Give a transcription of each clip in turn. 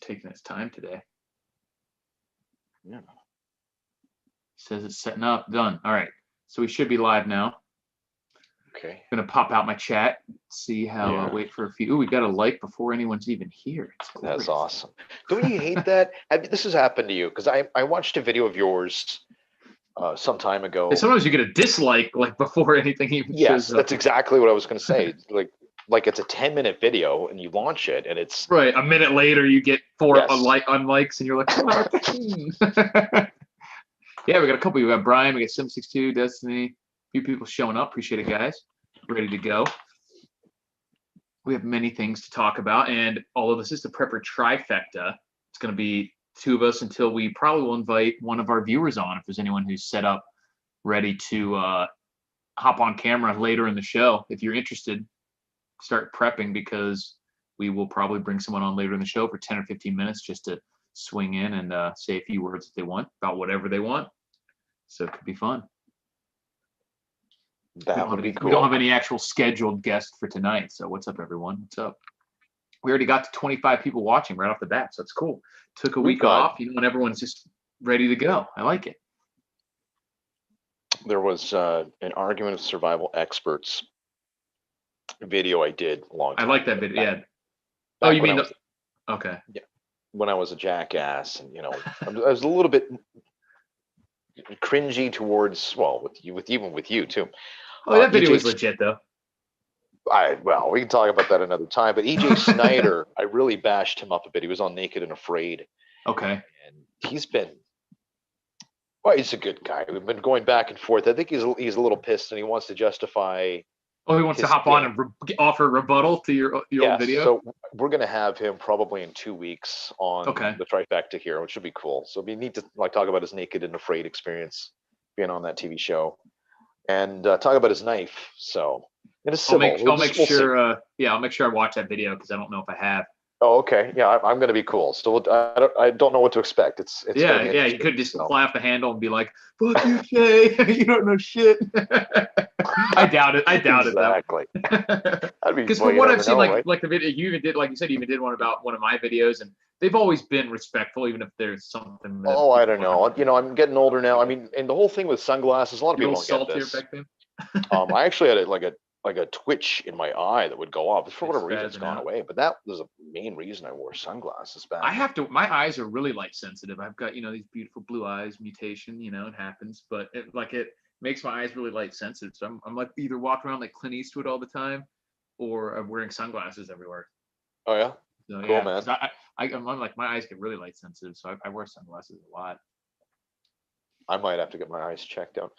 taking its time today. Yeah. Says it's setting up. Done. All right. So we should be live now. Okay. I'm gonna pop out my chat. See how. Wait for a few. Ooh, we got a like before anyone's even here. That's awesome. Don't you hate that? This has happened to you because I watched a video of yours some time ago. And sometimes you get a dislike like before anything even shows up. That's exactly what I was going to say. Like it's a 10-minute video and you launch it and it's right. A minute later you get 4 unlikes and you're like, yeah, we got a couple. We got Brian, we got Sim62, Destiny, a few people showing up. Appreciate it, guys. Ready to go. We have many things to talk about, and although this is the prepper trifecta, it's going to be 2 of us until we probably will invite one of our viewers on if there's anyone who's set up ready to hop on camera later in the show. If you're interested, start prepping because we will probably bring someone on later in the show for 10 or 15 minutes just to swing in and say a few words if they want about whatever they want. So it could be fun. That would be cool. We don't have any actual scheduled guests for tonight. So what's up, everyone? What's up? We already got to 25 people watching right off the bat. So it's cool. Took a week off, and everyone's just ready to go. I like it. There was an argument of survival experts video I did a long time ago. I like that video. Yeah. Oh, you mean okay. Yeah. When I was a jackass, and I was a little bit cringy towards even with you too. Oh, that video was legit though. Well, we can talk about that another time. But EJ Snyder, I really bashed him up a bit. He was on Naked and Afraid. Okay. And he's a good guy. We've been going back and forth. I think he's a little pissed and he wants to justify. Oh, he wants to hop on and offer a rebuttal to your old video? So we're going to have him probably in 2 weeks on the Trifecta here, which should be cool. So we need to talk about his Naked and Afraid experience being on that TV show and talk about his knife. So in a civil. I'll make sure I watch that video because I don't know if I have. Oh, okay. Yeah, I'm going to be cool. So I don't know what to expect. It's you could just fly off the handle and be like, "Fuck you, Jay. You don't know shit." I doubt it. Exactly. Because from what I've seen, like the video you even did, like you said, you even did one about one of my videos, and they've always been respectful, even if there's something. I don't know. I'm getting older now. I mean, and the whole thing with sunglasses, a lot of people don't get this. Back then? I actually had like a twitch in my eye that would go off. For whatever reason, it's gone away. But that was the main reason I wore sunglasses back. My eyes are really light sensitive. I've got, these beautiful blue eyes mutation, it happens, but it makes my eyes really light sensitive. So I'm like either walking around like Clint Eastwood all the time or I'm wearing sunglasses everywhere. Oh yeah? So, cool, man. I'm like, my eyes get really light sensitive. So I wear sunglasses a lot. I might have to get my eyes checked out.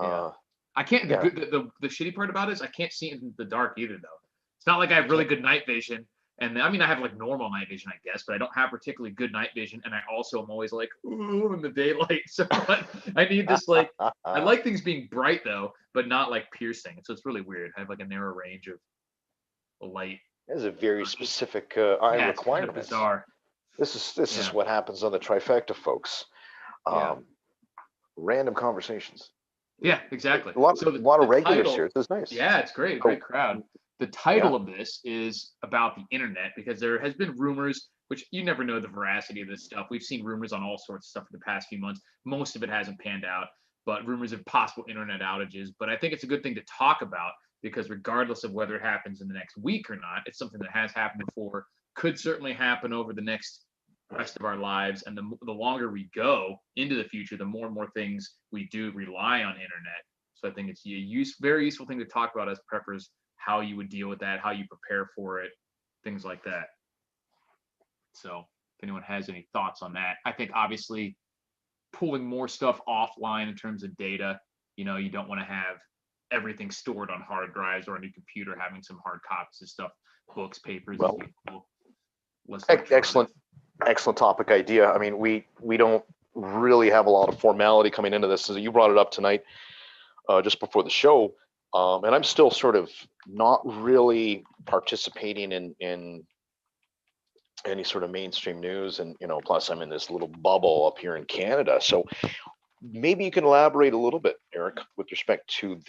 Yeah. I can't. Yeah. The shitty part about it is I can't see in the dark either, though. It's not like I have really good night vision, and I mean I have like normal night vision, I guess, but I don't have particularly good night vision, and I also am always like ooh in the daylight. So I need this I like things being bright though, but not like piercing. So it's really weird. I have like a narrow range of light. That is a very specific eye requirement. Kind of bizarre. This is what happens on the Trifecta, folks. Random conversations. Yeah, exactly. A lot of regulars here. It's nice. Yeah, it's great. Great crowd. The title of this is about the internet because there has been rumors, which you never know the veracity of this stuff. We've seen rumors on all sorts of stuff for the past few months. Most of it hasn't panned out, but rumors of possible internet outages. But I think it's a good thing to talk about because regardless of whether it happens in the next week or not, it's something that has happened before, could certainly happen over the next rest of our lives, and the longer we go into the future, the more and more things we do rely on internet. So I think it's a very useful thing to talk about as preppers, how you would deal with that, how you prepare for it, things like that. So if anyone has any thoughts on that, I think obviously pulling more stuff offline in terms of data, you don't want to have everything stored on hard drives or on your computer, having some hard copies of stuff, books, papers. Excellent topic idea. I mean, we don't really have a lot of formality coming into this. So you brought it up tonight, just before the show, and I'm still sort of not really participating in any sort of mainstream news, and plus I'm in this little bubble up here in Canada. So maybe you can elaborate a little bit, Eric, with respect to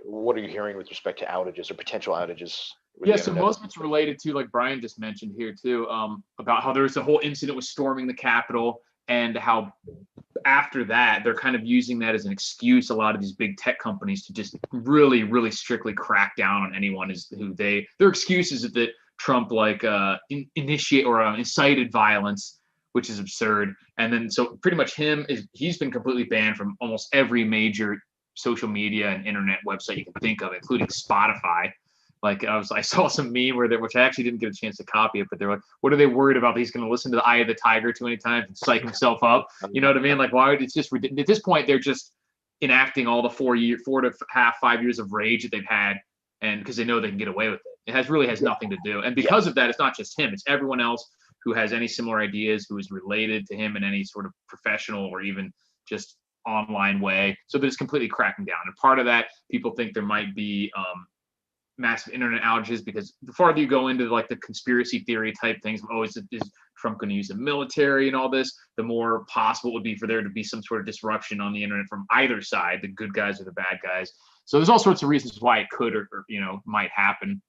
what are you hearing with respect to outages or potential outages with Yeah, the so internet. most of it's related to, like Brian just mentioned here too, about how there's a whole incident with storming the Capitol, and how after that they're kind of using that as an excuse, a lot of these big tech companies, to just really, really strictly crack down on anyone their excuse is that Trump initiate or incited violence, which is absurd. And then so pretty much he's been completely banned from almost every major social media and internet website you can think of, including Spotify. Like I saw some meme which I actually didn't get a chance to copy it, but they're like, what are they worried about? He's going to listen to the Eye of the Tiger too many times and psych himself up. You know what I mean? Like, why would it's just at this point they're just enacting all the 4 to 5 years of rage that they've had, and because they know they can get away with it. It really has nothing to do. And because of that, it's not just him; it's everyone else who has any similar ideas, who is related to him in any sort of professional or even just online way. So they're just completely cracking down. And part of that, people think there might be massive internet outages, because the farther you go into like the conspiracy theory type things, is Trump going to use the military and all this, the more possible it would be for there to be some sort of disruption on the internet from either side, the good guys or the bad guys. So there's all sorts of reasons why it could or might happen.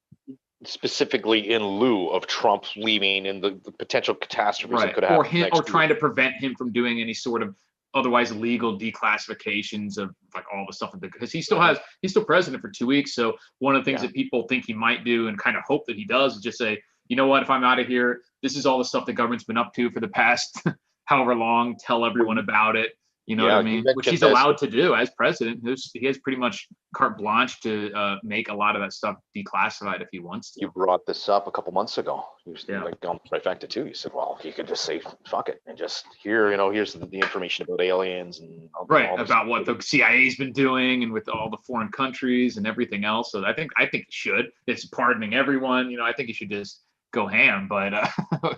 Specifically in lieu of Trump leaving and the potential catastrophes that could happen. Or trying to prevent him from doing any sort of otherwise legal declassifications of like all the stuff, because he's still president for 2 weeks. So one of the things that people think he might do and kind of hope that he does is just say, you know what, if I'm out of here, this is all the stuff the government's been up to for the past however long, tell everyone about it. You know what I mean? Which he's allowed to do as president. He has pretty much carte blanche to make a lot of that stuff declassified if he wants to. You brought this up a couple months ago. You like on Trifecta too. You said, well, he could just say fuck it and just here's the information about aliens and all about what the CIA's been doing and with all the foreign countries and everything else. So I think he should. It's pardoning everyone. I think he should just go ham. But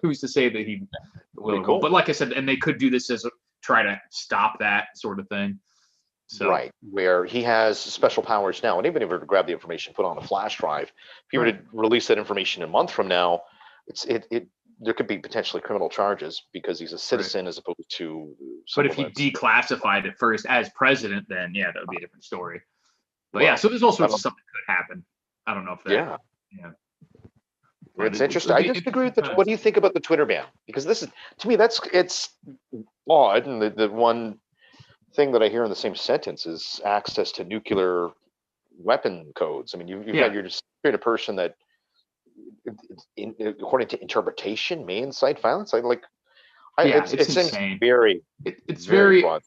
who's to say that he will? Cool. But like I said, and they could do this as try to stop that sort of thing. So, right, where he has special powers now, and even if he were to grab the information, put on a flash drive, if he were to release that information a month from now, there could be potentially criminal charges because he's a citizen as opposed to. But if he declassified it first as president, then that would be a different story. But so there's all sorts of stuff that could happen. I don't know if that. It's interesting. I disagree with that. What do you think about the Twitter ban? Because this is, to me, it's odd. And the one thing that I hear in the same sentence is access to nuclear weapon codes. I mean, you've got your spirit person that, according to interpretation, may incite violence. It's insane. It's very broad.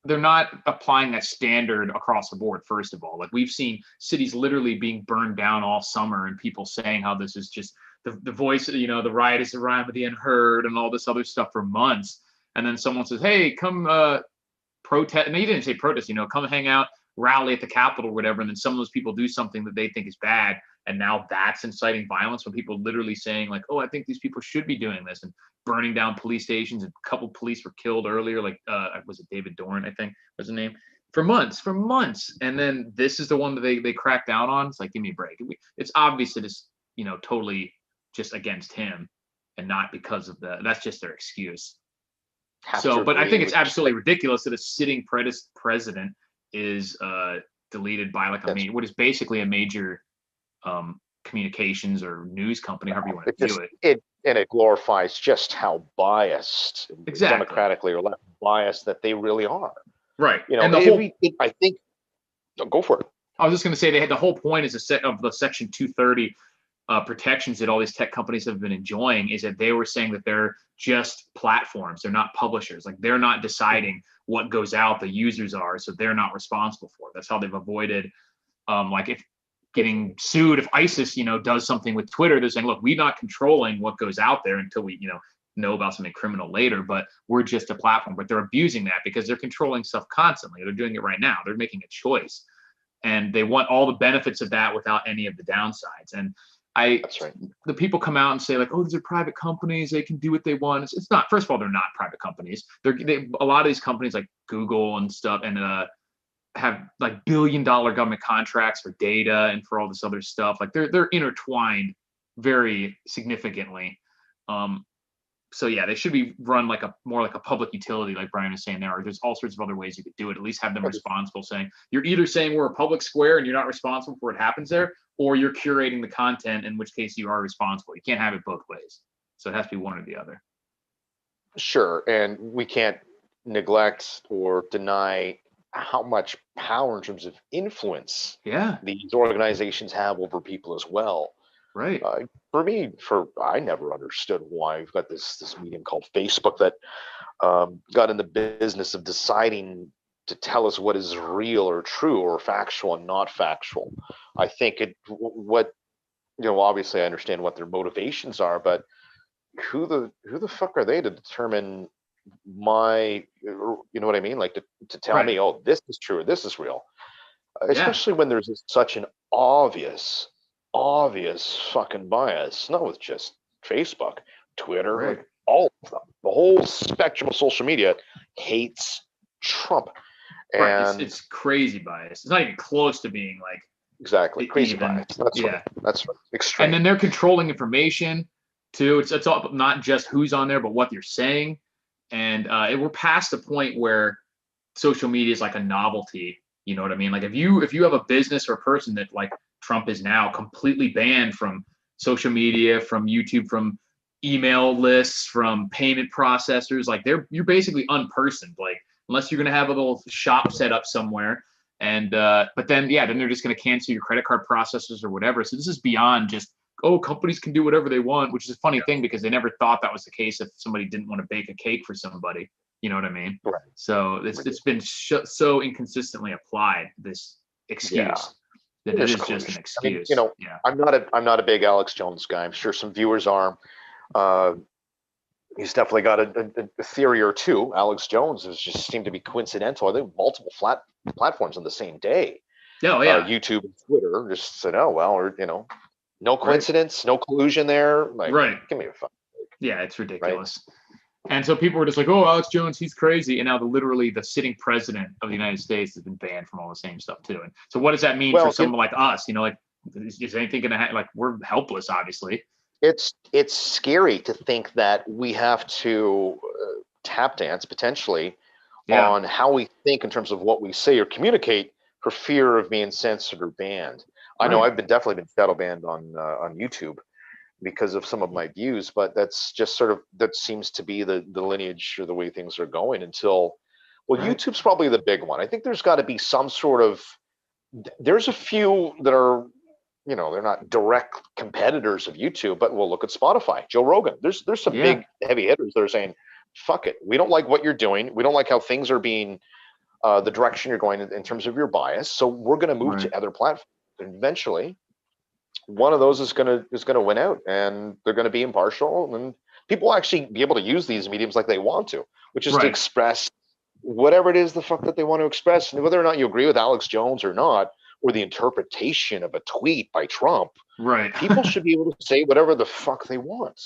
They're not applying that standard across the board. First of all, like we've seen cities literally being burned down all summer, and people saying how this is just the voice, the riot is the rhyme of the unheard and all this other stuff for months. And then someone says, hey, come protest. And he didn't say protest, come hang out, rally at the Capitol or whatever. And then some of those people do something that they think is bad. And now that's inciting violence when people literally saying like, oh, I think these people should be doing this, and burning down police stations. And a couple police were killed earlier. Like, was it David Dorn, I think was the name, for months. And then this is the one that they cracked down on. It's like, give me a break. It's obvious that it's, totally just against him and not because of that's just their excuse. But I think it's absolutely ridiculous that a sitting president is deleted by what is basically a major communications or news company, however you want to view it. And it glorifies just how biased, democratically or left biased, that they really are. Right. And I think, go for it. I was just going to say the whole point is of the Section 230 protections that all these tech companies have been enjoying is that they were saying that they're just platforms. They're not publishers. Like they're not deciding what goes out. The users are, so they're not responsible for it. That's how they've avoided, if getting sued, if ISIS, does something with Twitter, they're saying, look, we're not controlling what goes out there until we, know about something criminal later, but we're just a platform. But they're abusing that because they're controlling stuff constantly. They're doing it right now. They're making a choice, and they want all the benefits of that without any of the downsides. And that's right. The people come out and say like, oh, these are private companies. They can do what they want. It's not. First of all, they're not private companies. A lot of these companies like Google and stuff and have like billion-dollar government contracts for data and for all this other stuff. Like they're intertwined very significantly. so yeah, they should be run like more like a public utility, like Brian was saying there. Or there's all sorts of other ways you could do it. At least have them responsible, saying you're either saying we're a public square and you're not responsible for what happens there, or you're curating the content, in which case you are responsible. You can't have it both ways. So it has to be one or the other. Sure, and we can't neglect or deny how much power in terms of influence these organizations have over people as well. Right. For me, I never understood why we've got this medium called Facebook that got in the business of deciding to tell us what is real or true or factual and not factual. I think obviously I understand what their motivations are, but who the fuck are they to determine you know what I mean? Like to tell me, oh, this is true or this is real, especially when there's such an obvious fucking bias, not with just Facebook, Twitter, like all of them. The whole spectrum of social media hates Trump. And it's crazy bias. It's not even close to being like exactly crazy bias. That's right. Extreme. And then they're controlling information too. It's all not just who's on there, but what they're saying. And we're past the point where social media is like a novelty. You know what I mean? Like if you have a business or a person that like Trump is now completely banned from social media, from YouTube, from email lists, from payment processors, like you're basically unpersoned. Like unless you're gonna have a little shop set up somewhere. And but then they're just gonna cancel your credit card processors or whatever. So this is beyond just, oh, companies can do whatever they want, which is a funny thing because they never thought that was the case if somebody didn't want to bake a cake for somebody. You know what I mean? Right. So it's been so inconsistently applied, this excuse, that it is just an excuse. I mean, I'm not a big Alex Jones guy. I'm sure some viewers are. He's definitely got a theory or two. Alex Jones has just seemed to be coincidental. I think multiple platforms on the same day. YouTube and Twitter just said, oh, well, or, no coincidence, no collusion there. Like, give me a fuck. Yeah, it's ridiculous. Right? And so people were just like, oh, Alex Jones, he's crazy. And now literally the sitting president of the United States has been banned from all the same stuff too. And so what does that mean for someone like us? Like, is anything going to happen? Like, we're helpless, obviously. It's scary to think that we have to tap dance potentially on how we think in terms of what we say or communicate for fear of being censored or banned. I know I've definitely been shadow banned on YouTube because of some of my views, but that's just that seems to be the lineage or the way things are going until, YouTube's probably the big one. I think there's got to be some there's a few that are, they're not direct competitors of YouTube, but we'll look at Spotify, Joe Rogan. There's some big heavy hitters that are saying, fuck it. We don't like what you're doing. We don't like how things are being, the direction you're going in terms of your bias. So we're going to move to other platforms. And eventually one of those is going to win out, and they're going to be impartial, and people will actually be able to use these mediums like they want to, which is to express whatever it is the fuck that they want to express. And whether or not you agree with Alex Jones or not, or the interpretation of a tweet by Trump, people should be able to say whatever the fuck they want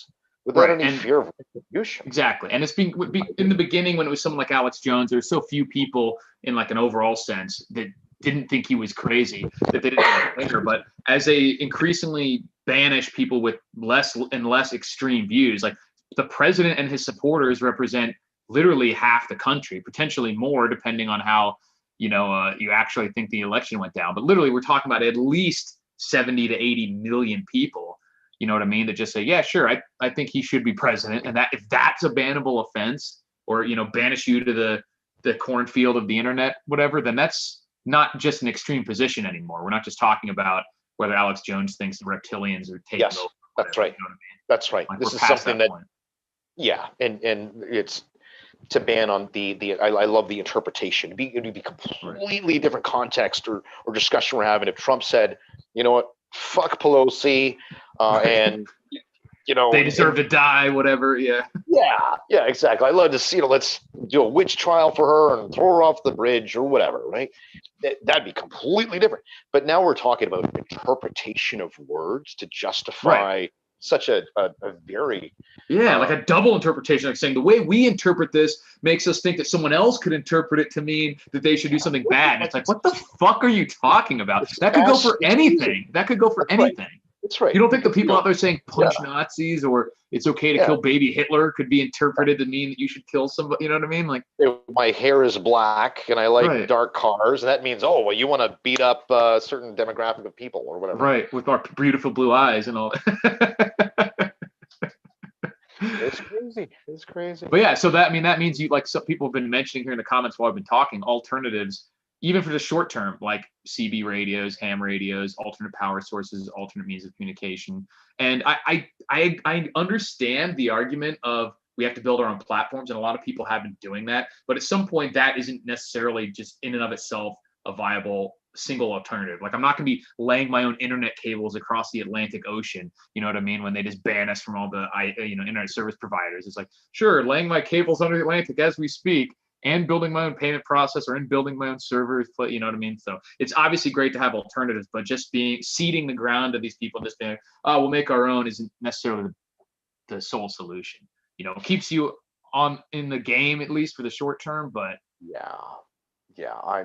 without any fear of retribution. Exactly. And it's been in the beginning when it was someone like Alex Jones, there's so few people in like an overall sense that didn't think he was crazy, that they didn't care. But as they increasingly banish people with less and less extreme views, like the president and his supporters represent literally half the country, potentially more, depending on how you actually think the election went down. But literally, we're talking about at least 70 to 80 million people. You know what I mean? That just say, yeah, sure, I think he should be president, and that if that's a bannable offense, or banish you to the cornfield of the internet, whatever, then that's not just an extreme position anymore. We're not just talking about whether Alex Jones thinks the reptilians are taking over. That's right. You know what I mean? That's right. Like, this is something that and it's to ban on I love the interpretation. It'd be completely different context or discussion we're having if Trump said, you know what, fuck Pelosi, and they deserve to die, whatever. Yeah, exactly. I love to see, let's do a witch trial for her and throw her off the bridge or whatever, right? That'd be completely different. But now we're talking about interpretation of words to justify such a very like a double interpretation, like saying the way we interpret this makes us think that someone else could interpret it to mean that they should do something bad. And it's like, what the fuck are you talking about? That could go for anything. That could go for anything. That's right. You don't think the people You out there saying punch Nazis or it's okay to kill baby Hitler could be interpreted to mean that you should kill somebody? You know what I mean? Like, my hair is black and I like right. dark cars, and that means, oh, well, you want to beat up a certain demographic of people or whatever. Right, with our beautiful blue eyes and all. It's crazy. It's crazy. But yeah, so that means you, like some people have been mentioning here in the comments while I've been talking, alternatives, even for the short term, like CB radios, ham radios, alternate power sources, alternate means of communication. And I understand the argument of we have to build our own platforms, and a lot of people have been doing that. But at some point, that isn't necessarily just in and of itself a viable single alternative. Like, I'm not going to be laying my own internet cables across the Atlantic Ocean. You know what I mean? When they just ban us from all the internet service providers, it's like, sure, laying my cables under the Atlantic as we speak, and building my own payment processor and building my own servers. You know what I mean? So it's obviously great to have alternatives, but just seeding the ground of these people, just being, oh, we'll make our own, isn't necessarily the sole solution. You know, it keeps you in the game at least for the short term, but I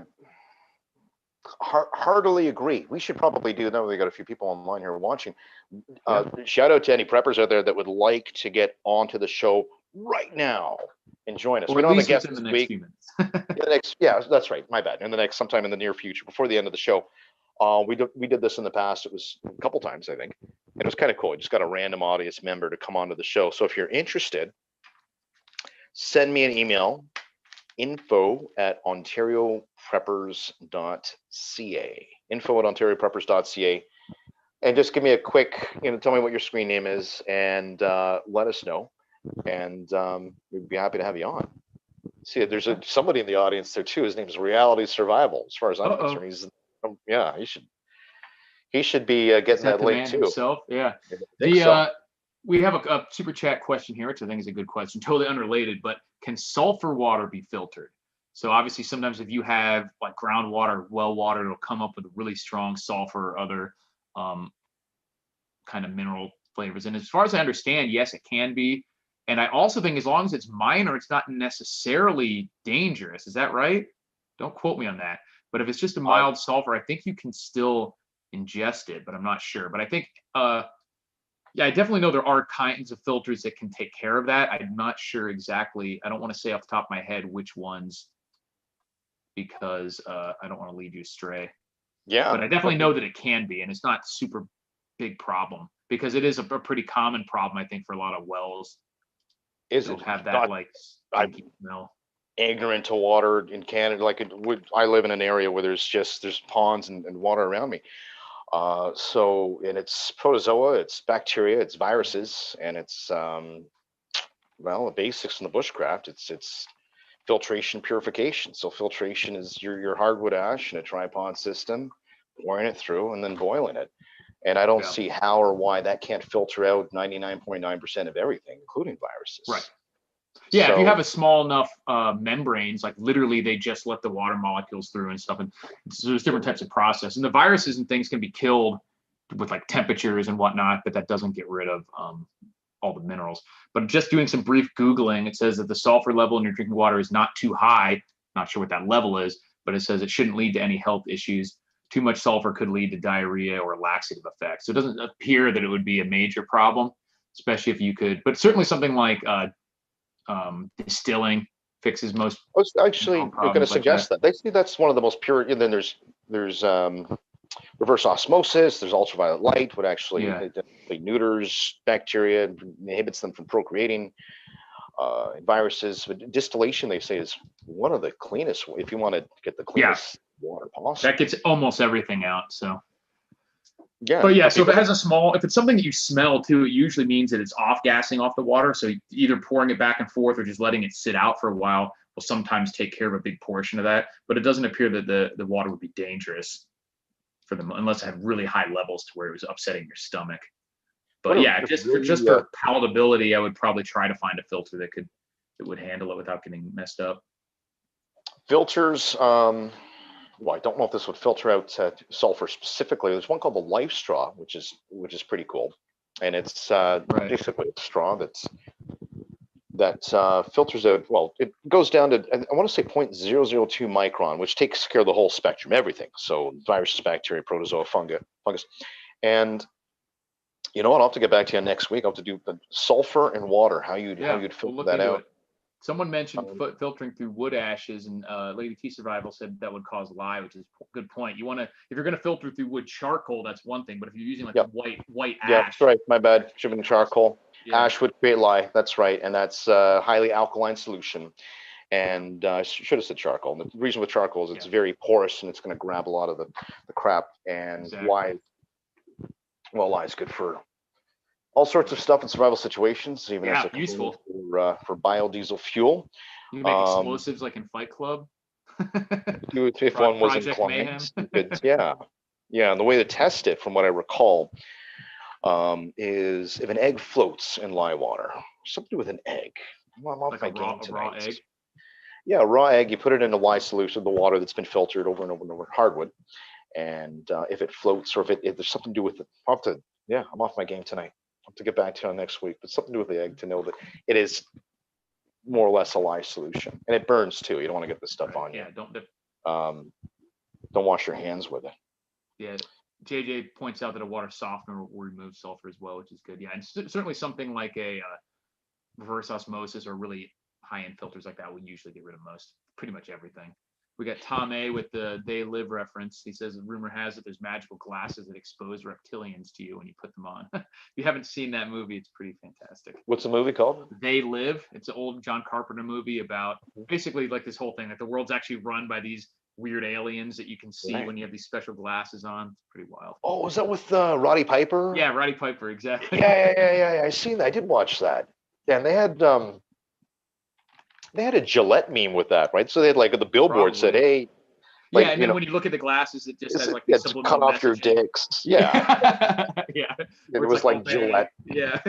heartily agree. We should probably do that. We got a few people online here watching. Shout out to any preppers out there that would like to get onto the show right now and join us. Or we at don't least have a guest within the this next week. few minutes. That's right. My bad. Sometime in the near future, before the end of the show. We did this in the past. It was a couple times, I think. And it was kind of cool. You just got a random audience member to come onto the show. So if you're interested, send me an email, info@ontariopreppers.ca, info@ontariopreppers.ca, and just give me a quick, tell me what your screen name is, and let us know, and we'd be happy to have you on. See, there's somebody in the audience there too. His name is Reality Survival. As far as I'm concerned, he's he should be getting that link too. Himself? Yeah. We have a super chat question here, which I think is a good question, totally unrelated, but can sulfur water be filtered? So obviously sometimes if you have like groundwater, well water, it'll come up with really strong sulfur or other kind of mineral flavors. And as far as I understand, yes, it can be. And I also think as long as it's minor, it's not necessarily dangerous. Is that right? Don't quote me on that. But if it's just a mild sulfur, I think you can still ingest it, but I'm not sure. But I think I definitely know there are kinds of filters that can take care of that. I'm not sure exactly. I don't want to say off the top of my head which ones, because I don't want to lead you astray. Yeah. But I definitely know that it can be, and it's not super big problem, because it is a pretty common problem, I think, for a lot of wells. Is it have that I'm smell? Ignorant to water in Canada. I live in an area where there's ponds and water around me. And it's protozoa, it's bacteria, it's viruses, and it's the basics in the bushcraft. It's filtration, purification. So filtration is your hardwood ash in a tripod system, pouring it through and then boiling it. And I don't see how or why that can't filter out 99.9% of everything, including viruses. Right. Yeah, so, if you have a small enough membranes, like literally they just let the water molecules through and stuff. And so there's different types of process. And the viruses and things can be killed with like temperatures and whatnot, but that doesn't get rid of all the minerals. But just doing some brief Googling, it says that the sulfur level in your drinking water is not too high. Not sure what that level is, but it says it shouldn't lead to any health issues. Too much sulfur could lead to diarrhea or laxative effects. So it doesn't appear that it would be a major problem, especially if you could, but certainly something like distilling fixes most. I was actually going to suggest that. They say that's one of the most pure. And then there's reverse osmosis. There's ultraviolet light, what actually neuters bacteria, inhibits them from procreating. Viruses, but distillation, they say, is one of the cleanest. If you want to get the cleanest water possible, that gets almost everything out. So. Yeah. But yeah, so if it has if it's something that you smell too, it usually means that it's off-gassing off the water. So either pouring it back and forth or just letting it sit out for a while will sometimes take care of a big portion of that. But it doesn't appear that the water would be dangerous for them unless it had really high levels to where it was upsetting your stomach. But just for palatability, I would probably try to find a filter that would handle it without getting messed up. Filters. I don't know if this would filter out sulfur specifically. There's one called the Life Straw, which is pretty cool, and it's basically a straw that filters out. Well, it goes down to, I want to say 0.002 micron, which takes care of the whole spectrum, everything. So viruses, bacteria, protozoa, fungus, and You know what? I'll have to get back to you next week. I'll have to do the sulfur and water. How you'd We'll filter look that into out. it. Someone mentioned Um, filtering through wood ashes, and Lady T Survival said that would cause lye, which is a good point. You want to, if you're going to filter through wood charcoal, that's one thing. But if you're using like a Yep. white Yeah, ash, right. My bad. Should have been charcoal. yeah, Ash would create lye. That's right, and that's a highly alkaline solution. And I should have said charcoal. And the reason with charcoal is it's very porous and it's going to grab a lot of the crap. And exactly. lye, well, lye is good for all sorts of stuff in survival situations, even as a useful for biodiesel fuel. You can make explosives like in Fight Club. If one was inclined, yeah. And the way to test it, from what I recall, is if an egg floats in lye water, something to do with an egg. I'm off like my a game tonight. raw egg. Yeah, raw egg. You put it in a lye solution, the water that's been filtered over and over and over, hardwood. And if it floats, or if there's something to do with it, I'll have to. Yeah, I'm off my game tonight. I'll have to get back to you next week. But something to do with the egg to know that it is more or less a lye solution, and it burns too. You don't want to get this stuff on you. Yeah, don't dip. Don't wash your hands with it. Yeah, JJ points out that a water softener will remove sulfur as well, which is good. Yeah, and certainly something like a reverse osmosis or really high-end filters like that will usually get rid of pretty much everything. We got Tom A with the They Live reference. He says, rumor has it there's magical glasses that expose reptilians to you when you put them on. If you haven't seen that movie, it's pretty fantastic. What's the movie called? They Live. It's an old John Carpenter movie about basically like this whole thing, like the world's actually run by these weird aliens that you can see when you have these special glasses on. It's pretty wild. Oh, was that with Roddy Piper? Yeah, Roddy Piper, exactly. Yeah. I seen that. I did watch that. Yeah, and they had a Gillette meme with that, right? So they had like the billboard said, "Hey." Like, and then when you look at the glasses, it just has like the cut off your dicks. Yeah. Yeah. It was like Gillette. Yeah.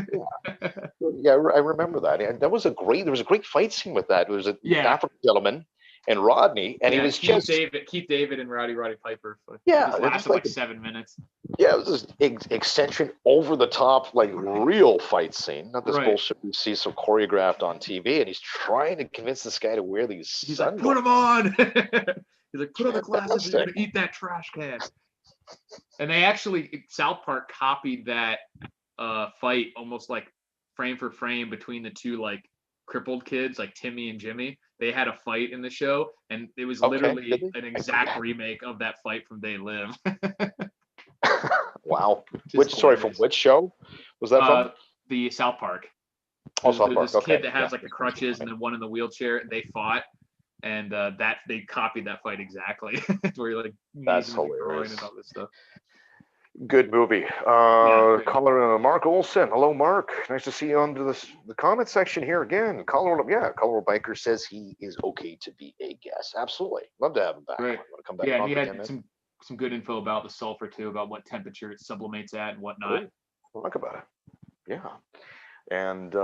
Yeah, I remember that. And there was a great fight scene with that. It was an African gentleman and Rodney, and he was Keith David and Roddy Piper. Yeah, it lasted like 7 minutes. Yeah, it was this eccentric, over the top, like real fight scene. Not this bullshit you see so choreographed on TV. And he's trying to convince this guy to wear these. He's like, put them on. He's like, put on the glasses. You're gonna eat that trash can. And they actually, South Park copied that fight almost like frame for frame between the two like crippled kids, like Timmy and Jimmy. They had a fight in the show, and it was literally an exact remake of that fight from They Live. Wow. From which show was that from? The South Park. South Park. This kid that has like the crutches and then one in the wheelchair, and they fought. And that they copied that fight exactly. Where you're like, that's hilarious. And all this stuff. Good movie. Caller Mark Olson. Hello, Mark. Nice to see you on the comment section here again. Colorado Biker says he is okay to be a guest. Absolutely, love to have him back. Right. Want to come back? Yeah, and he had some good info about the sulfur too, about what temperature it sublimates at and whatnot. We'll talk about it. Yeah, and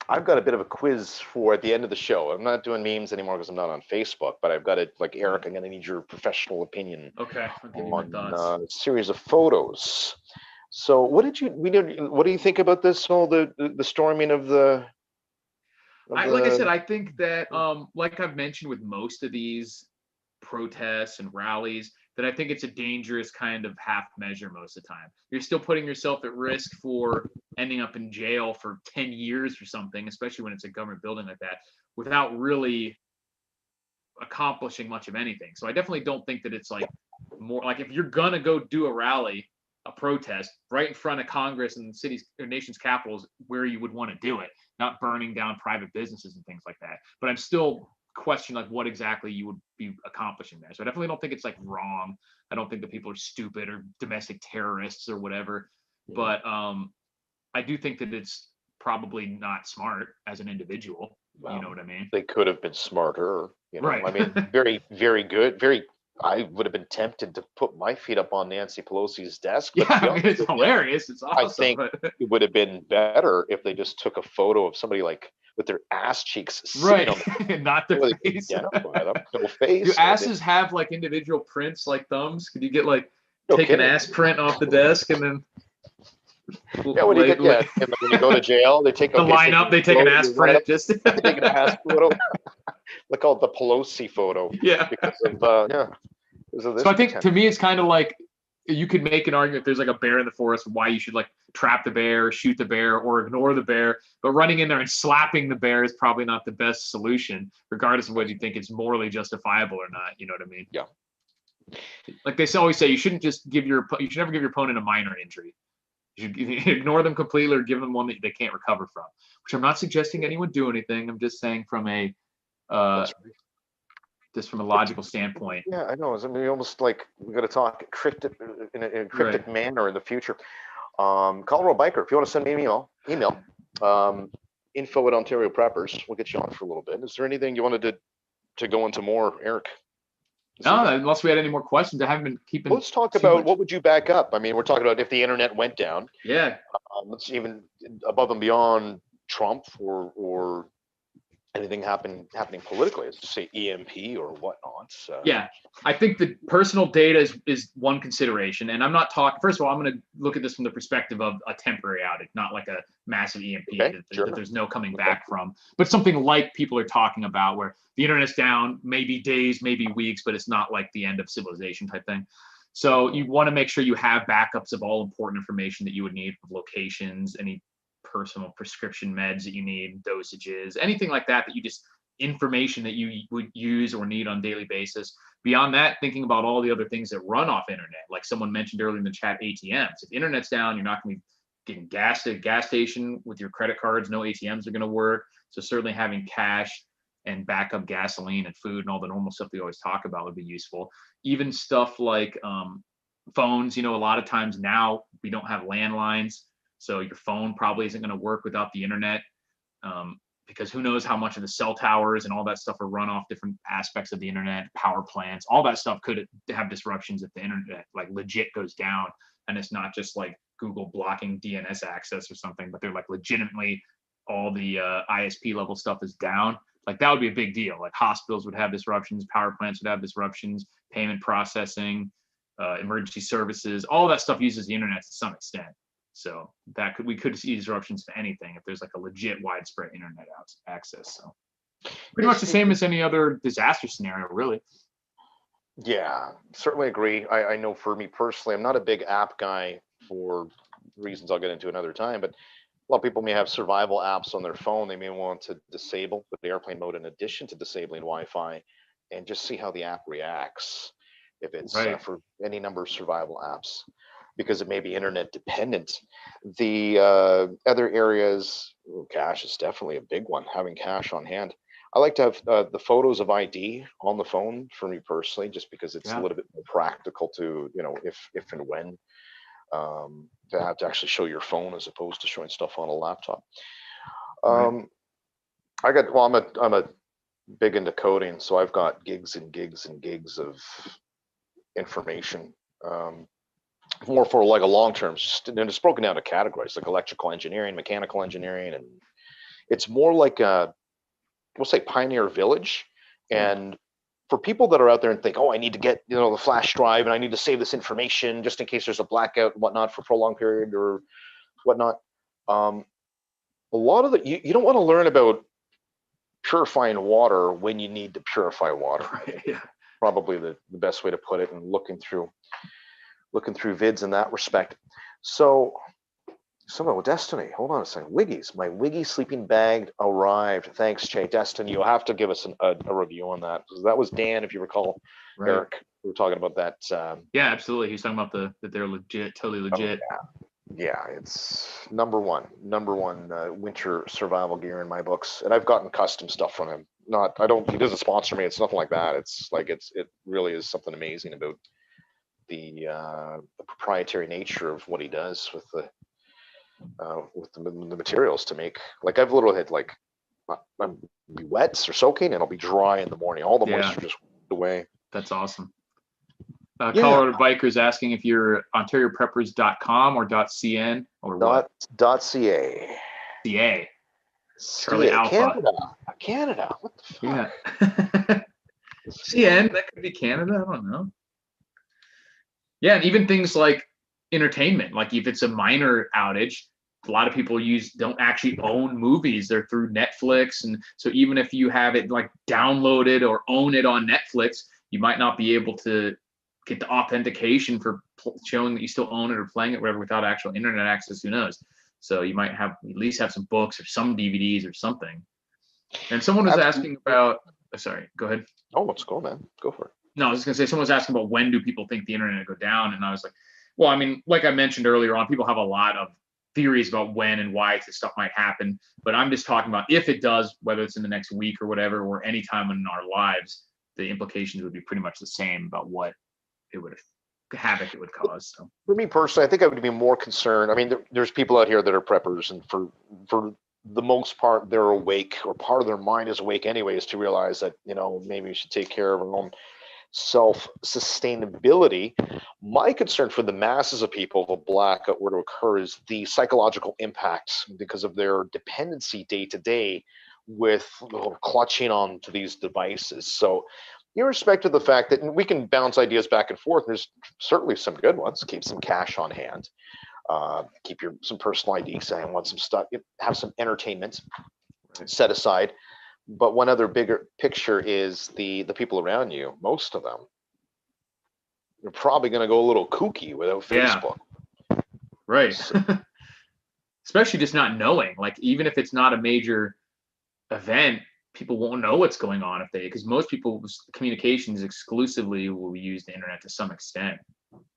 I've got a bit of a quiz for at the end of the show. I'm not doing memes anymore because I'm not on Facebook, but I've got it like, Eric, I'm going to need your professional opinion I'll give you my thoughts. A series of photos. So what do you think about this whole, the storming of the... Like I said, I think that, like I've mentioned with most of these protests and rallies, that I think it's a dangerous kind of half measure most of the time. You're still putting yourself at risk for ending up in jail for 10 years or something, especially when it's a government building like that, without really accomplishing much of anything. So I definitely don't think that it's like more like if you're gonna go do a rally, a protest right in front of Congress and the city's or nation's capitals where you would want to do it, not burning down private businesses and things like that. But I'm still question like what exactly you would be accomplishing there. So I definitely don't think it's like wrong. I don't think that people are stupid or domestic terrorists or whatever. But I do think that it's probably not smart as an individual. Well, you know what I mean? They could have been smarter. Right. I mean, very, very good. I would have been tempted to put my feet up on Nancy Pelosi's desk. But it's hilarious. It's awesome. I think it would have been better if they just took a photo of somebody like with their ass cheeks right not their face. No face. Do asses have like individual prints like thumbs? Could you get like take an ass print off the desk and then when you go to jail they take they take an ass print just they take an ass photo. They call it the Pelosi photo. Yeah. Because of so I think to me it's kind of like you could make an argument if there's like a bear in the forest, why you should like trap the bear, shoot the bear, or ignore the bear. But running in there and slapping the bear is probably not the best solution, regardless of whether you think it's morally justifiable or not. You know what I mean? Yeah. Like they always say, you should never give your opponent a minor injury. You should ignore them completely or give them one that they can't recover from. Which I'm not suggesting anyone do anything. I'm just saying from a just from a logical standpoint. Yeah, I know. I mean, almost like we got to talk cryptic in a cryptic manner in the future. Colorado Biker, if you want to send me an email, info at Ontario Preppers. We'll get you on for a little bit. Is there anything you wanted to go into more, Eric? No, unless we had any more questions. I haven't been keeping. Let's talk about what would you back up. I mean, we're talking about if the internet went down. Yeah. Let's even above and beyond Trump or anything happening politically, as say EMP or whatnot. Yeah, I think the personal data is one consideration, and I'm not talking. First of all, I'm going to look at this from the perspective of a temporary outage, not like a massive EMP that there's no coming back from, but something like people are talking about, where the internet's down, maybe days, maybe weeks, but it's not like the end of civilization type thing. So you want to make sure you have backups of all important information that you would need, locations, any personal prescription meds that you need, dosages, anything like that you just information that you would use or need on a daily basis. Beyond that, thinking about all the other things that run off internet, like someone mentioned earlier in the chat, ATMs. If internet's down, you're not going to be getting gas at a gas station with your credit cards. No ATMs are going to work. So certainly having cash and backup gasoline and food and all the normal stuff we always talk about would be useful. Even stuff like phones, a lot of times now we don't have landlines. So your phone probably isn't going to work without the internet, because who knows how much of the cell towers and all that stuff are run off different aspects of the internet, power plants, all that stuff could have disruptions if the internet like legit goes down. And it's not just like Google blocking DNS access or something, but they're like legitimately all the ISP level stuff is down. Like that would be a big deal. Like hospitals would have disruptions, power plants would have disruptions, payment processing, emergency services, all that stuff uses the internet to some extent. So we could see disruptions to anything if there's like a legit widespread internet access. So pretty much the same as any other disaster scenario, really. Yeah, certainly agree. I know for me personally, I'm not a big app guy for reasons I'll get into another time, but a lot of people may have survival apps on their phone. They may want to disable the airplane mode in addition to disabling Wi-Fi and just see how the app reacts if it's for any number of survival apps, because it may be internet dependent. The other areas, cache is definitely a big one, having cache on hand. I like to have the photos of ID on the phone for me personally, just because it's a little bit more practical to, if and when to have to actually show your phone as opposed to showing stuff on a laptop. I'm a big into coding, so I've got gigs and gigs and gigs of information. More for like a long term, and it's broken down to categories like electrical engineering, mechanical engineering, and it's more like we'll say Pioneer Village. And for people that are out there and think, oh, I need to get the flash drive and I need to save this information just in case there's a blackout and whatnot for a prolonged period or whatnot, a lot of you don't want to learn about purifying water when you need to purify water. Yeah. Probably the best way to put it, and looking through vids in that respect. So Destiny, hold on a second. Wiggies, my Wiggy sleeping bag arrived. Thanks, Jay. Destiny, you'll have to give us a review on that. That was Dan, if you recall. Eric, we were talking about that. Yeah, absolutely. He's talking about that they're legit, totally legit. Oh, yeah, it's number one winter survival gear in my books, and I've gotten custom stuff from him. He doesn't sponsor me. It's nothing like that. It's like it really is something amazing about the proprietary nature of what he does with the materials to make. Like I've literally had I'll be wet or soaking and I'll be dry in the morning. All the moisture just away. That's awesome. Colorado Bikers asking if you're OntarioPreppers.com or .cn or what? .ca. CA. Charlie Alpha. Canada. What the fuck? Yeah. CN, that could be Canada. I don't know. Yeah, and even things like entertainment, like if it's a minor outage, a lot of people don't actually own movies. They're through Netflix. And so even if you have it like downloaded or own it on Netflix, you might not be able to get the authentication for showing that you still own it or playing it, whatever, without actual internet access. Who knows? So you might have at least have some books or some DVDs or something. And someone was asking about. Sorry, go ahead. Oh, let's go, man. Go for it. No, I was just gonna say, someone was asking about when do people think the internet will go down, and I was like, well, I mean, like I mentioned earlier on, people have a lot of theories about when and why this stuff might happen, but I'm just talking about if it does, whether it's in the next week or whatever, or any time in our lives, the implications would be pretty much the same about what it would havoc it would cause. So for me personally, I think I would be more concerned. I mean, there's people out here that are preppers, and for the most part, they're awake, or part of their mind is awake anyways, to realize that, you know, maybe we should take care of our own self-sustainability. My concern for the masses of people, if a blackout were to occur, is the psychological impacts because of their dependency day to day with clutching on to these devices. So irrespective of the fact that we can bounce ideas back and forth, there's certainly some good ones. Keep some cash on hand, keep some personal IDs, I want some stuff, have some entertainment set aside. But one other bigger picture is the people around you. Most of them, you're probably going to go a little kooky without Facebook. Yeah. Right. So, especially just not knowing, like, even if it's not a major event, people won't know what's going on because most people's communications exclusively will use the internet to some extent,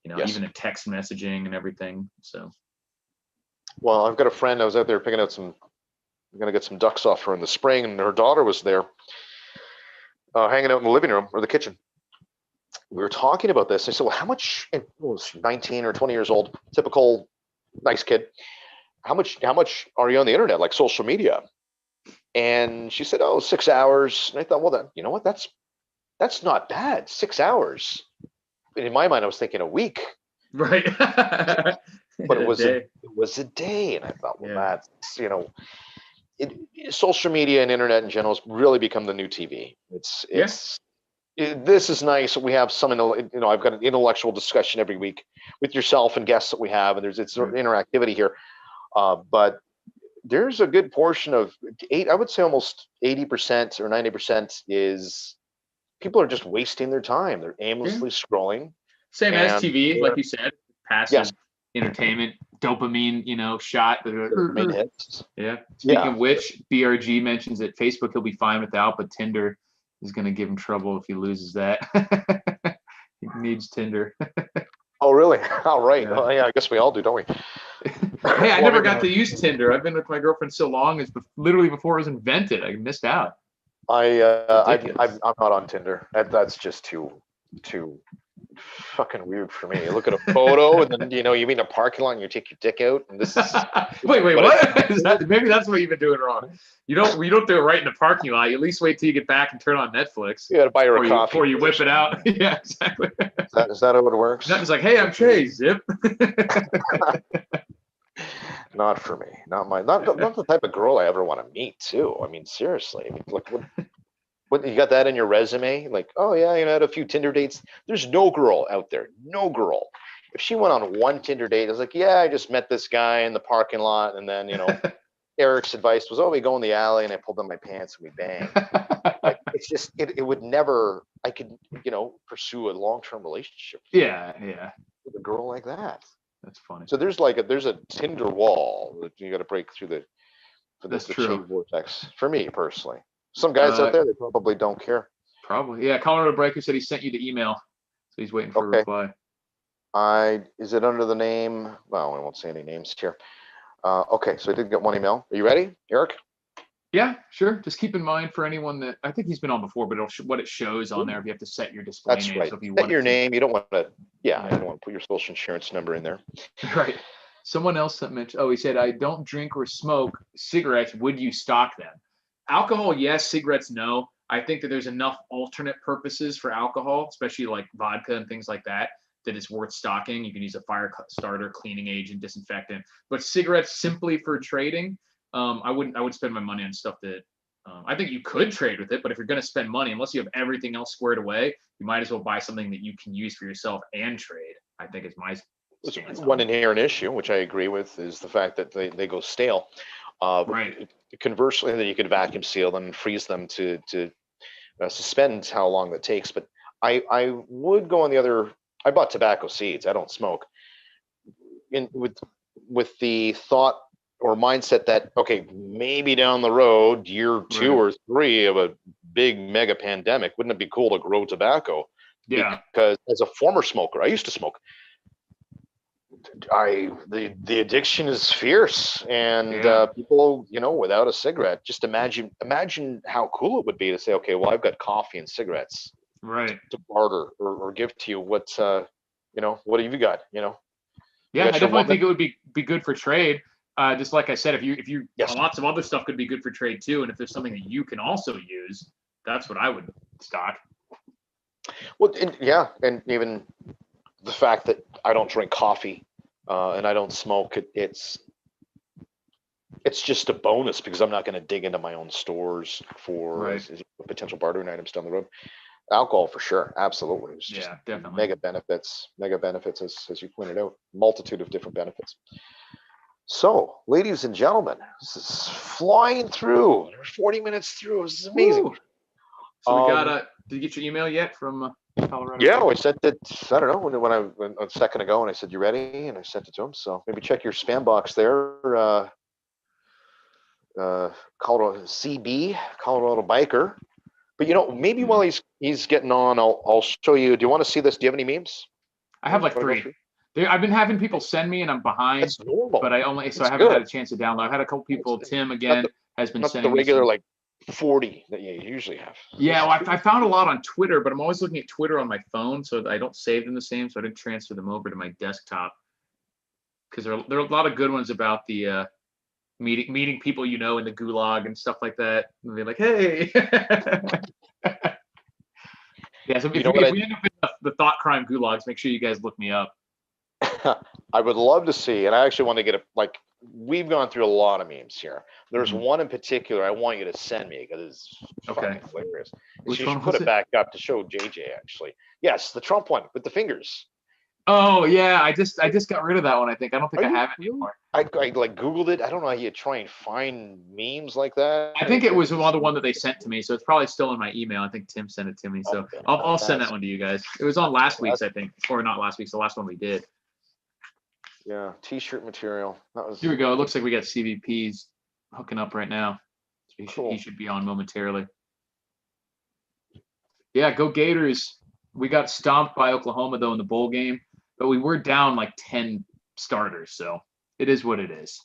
you know, even in text messaging and everything. So, well, I've got a friend, I was out there picking out I'm going to get some ducks off her in the spring, and her daughter was there hanging out in the living room or the kitchen. We were talking about this. I said, well, how much, it was 19 or 20 years old, typical nice kid. How much are you on the internet, like social media? And she said, oh, 6 hours. And I thought, well, then, you know what? That's not bad. 6 hours. And in my mind, I was thinking a week. Right. But it was a day. And I thought, well, that's, you know, social media and internet in general has really become the new TV. This is nice. We have some, you know, I've got an intellectual discussion every week with yourself and guests that we have, and it's interactivity here. But there's a good portion of I would say almost 80% or 90% is people are just wasting their time. They're aimlessly scrolling. Same as TV, like you said, passive entertainment, dopamine, you know, shot. Yeah. Speaking of which, BRG mentions that Facebook he'll be fine without, but Tinder is going to give him trouble if he loses that. He needs Tinder. Oh, really? All right. Yeah. Well, yeah, I guess we all do, don't we? Hey, I never got to use Tinder. I've been with my girlfriend so long, it's literally before it was invented. I missed out. I'm not on Tinder. That's just too fucking weird for me. You look at a photo and then, you know, you meet in a parking lot and you take your dick out, and this is wait, what? Maybe that's what you've been doing wrong. You don't do it right in the parking lot. You at least wait till you get back and turn on Netflix. You gotta buy her a coffee before you whip it out. Yeah, exactly. Is that how it works? Not just like, hey, I'm Trey, zip. Not for me. Not the type of girl I ever want to meet too. I mean, seriously. I mean, like, what you got that in your resume? Like, oh yeah, you know, I had a few Tinder dates. There's no girl out there. No girl. If she went on one Tinder date, I was like, yeah, I just met this guy in the parking lot, and then, you know, Eric's advice was, oh, we go in the alley, and I pulled down my pants and we bang. Like, it's just it would never. I could, you know, pursue a long-term relationship. Yeah. With a girl like that. That's funny. So there's a Tinder wall that you got to break through the chain vortex. For me personally. Some guys out there, they probably don't care. Probably. Yeah, Colorado Breaker said he sent you the email. So he's waiting for a reply. Is it under the name? Well, I won't say any names here. Okay, so I did get one email. Are you ready, Eric? Yeah, sure. Just keep in mind for anyone that, I think he's been on before, but what it shows on there, if you have to set your display That's name. Right. So if you set your name, you don't want to, you don't want to put your social insurance number in there. Right. Someone else that mentioned, he said, I don't drink or smoke cigarettes. Would you stock them? Alcohol, yes. Cigarettes, no. I think that there's enough alternate purposes for alcohol, especially like vodka and things like that it's worth stocking. You can use a fire starter, cleaning agent, disinfectant. But cigarettes simply for trading, I would spend my money on stuff that I think you could trade with it. But if you're going to spend money, unless you have everything else squared away, you might as well buy something that you can use for yourself and trade. I think is my stance. One inherent issue, which I agree with, is the fact that they go stale. Right. Conversely, that you could vacuum seal them and freeze them to suspend how long that takes. But I would go on the other. I bought tobacco seeds. I don't smoke. With the thought or mindset that, okay, maybe down the road, year 2 or 3 of a big mega pandemic, wouldn't it be cool to grow tobacco? Yeah. Because as a former smoker, I used to smoke. The addiction is fierce, and people, without a cigarette, just imagine how cool it would be to say, okay, well, I've got coffee and cigarettes, right, to barter or give to you. What what have you got? Yeah, I definitely think it would be good for trade. Just like I said, if you lots of other stuff could be good for trade too, and if there's something that you can also use, that's what I would stock. Well, and even the fact that I don't drink coffee and I don't smoke, it's just a bonus because I'm not going to dig into my own stores for potential bartering items down the road. Alcohol for sure, absolutely. It's just definitely mega benefits as you pointed out, multitude of different benefits. So, ladies and gentlemen, this is flying through. 40 minutes through. This is amazing. Ooh. So we got did you get your email yet from Colorado? Yeah, I sent it. I don't know when a second ago, and I said, "You ready?" And I sent it to him. So maybe check your spam box there. Colorado CB, Colorado Biker. But maybe while he's getting on, I'll show you. Do you want to see this? Do you have any memes? I have like 3. I've been having people send me, and I'm behind. That's normal. But I haven't had a chance to download. I've had a couple people. Tim again has been sending the regular me like 40 that you usually have. Yeah, well, I found a lot on Twitter, but I'm always looking at Twitter on my phone, so I don't save them the same. So I didn't transfer them over to my desktop because there are a lot of good ones about the meeting people in the gulag and stuff like that. And they're like, hey. Yeah, so if we end up in the thought crime gulags, make sure you guys look me up. I would love to see, and I actually want to get we've gone through a lot of memes here. There's one in particular I want you to send me because it's fucking hilarious. You should put it back up to show JJ actually. Yes, the Trump one with the fingers. Oh yeah, I just got rid of that one. I think I don't think I have it anymore. I Googled it. I don't know how you try and find memes like that. I think it was the one that they sent to me, so it's probably still in my email. I think Tim sent it to me, so okay. I'll send that one to you guys. It was on last week's, I think, or not last week's, the last one we did. Yeah, t-shirt material. Here we go. It looks like we got CVPs hooking up right now. So he should be on momentarily. Yeah, go Gators. We got stomped by Oklahoma though in the bowl game, but we were down like 10 starters, so it is what it is.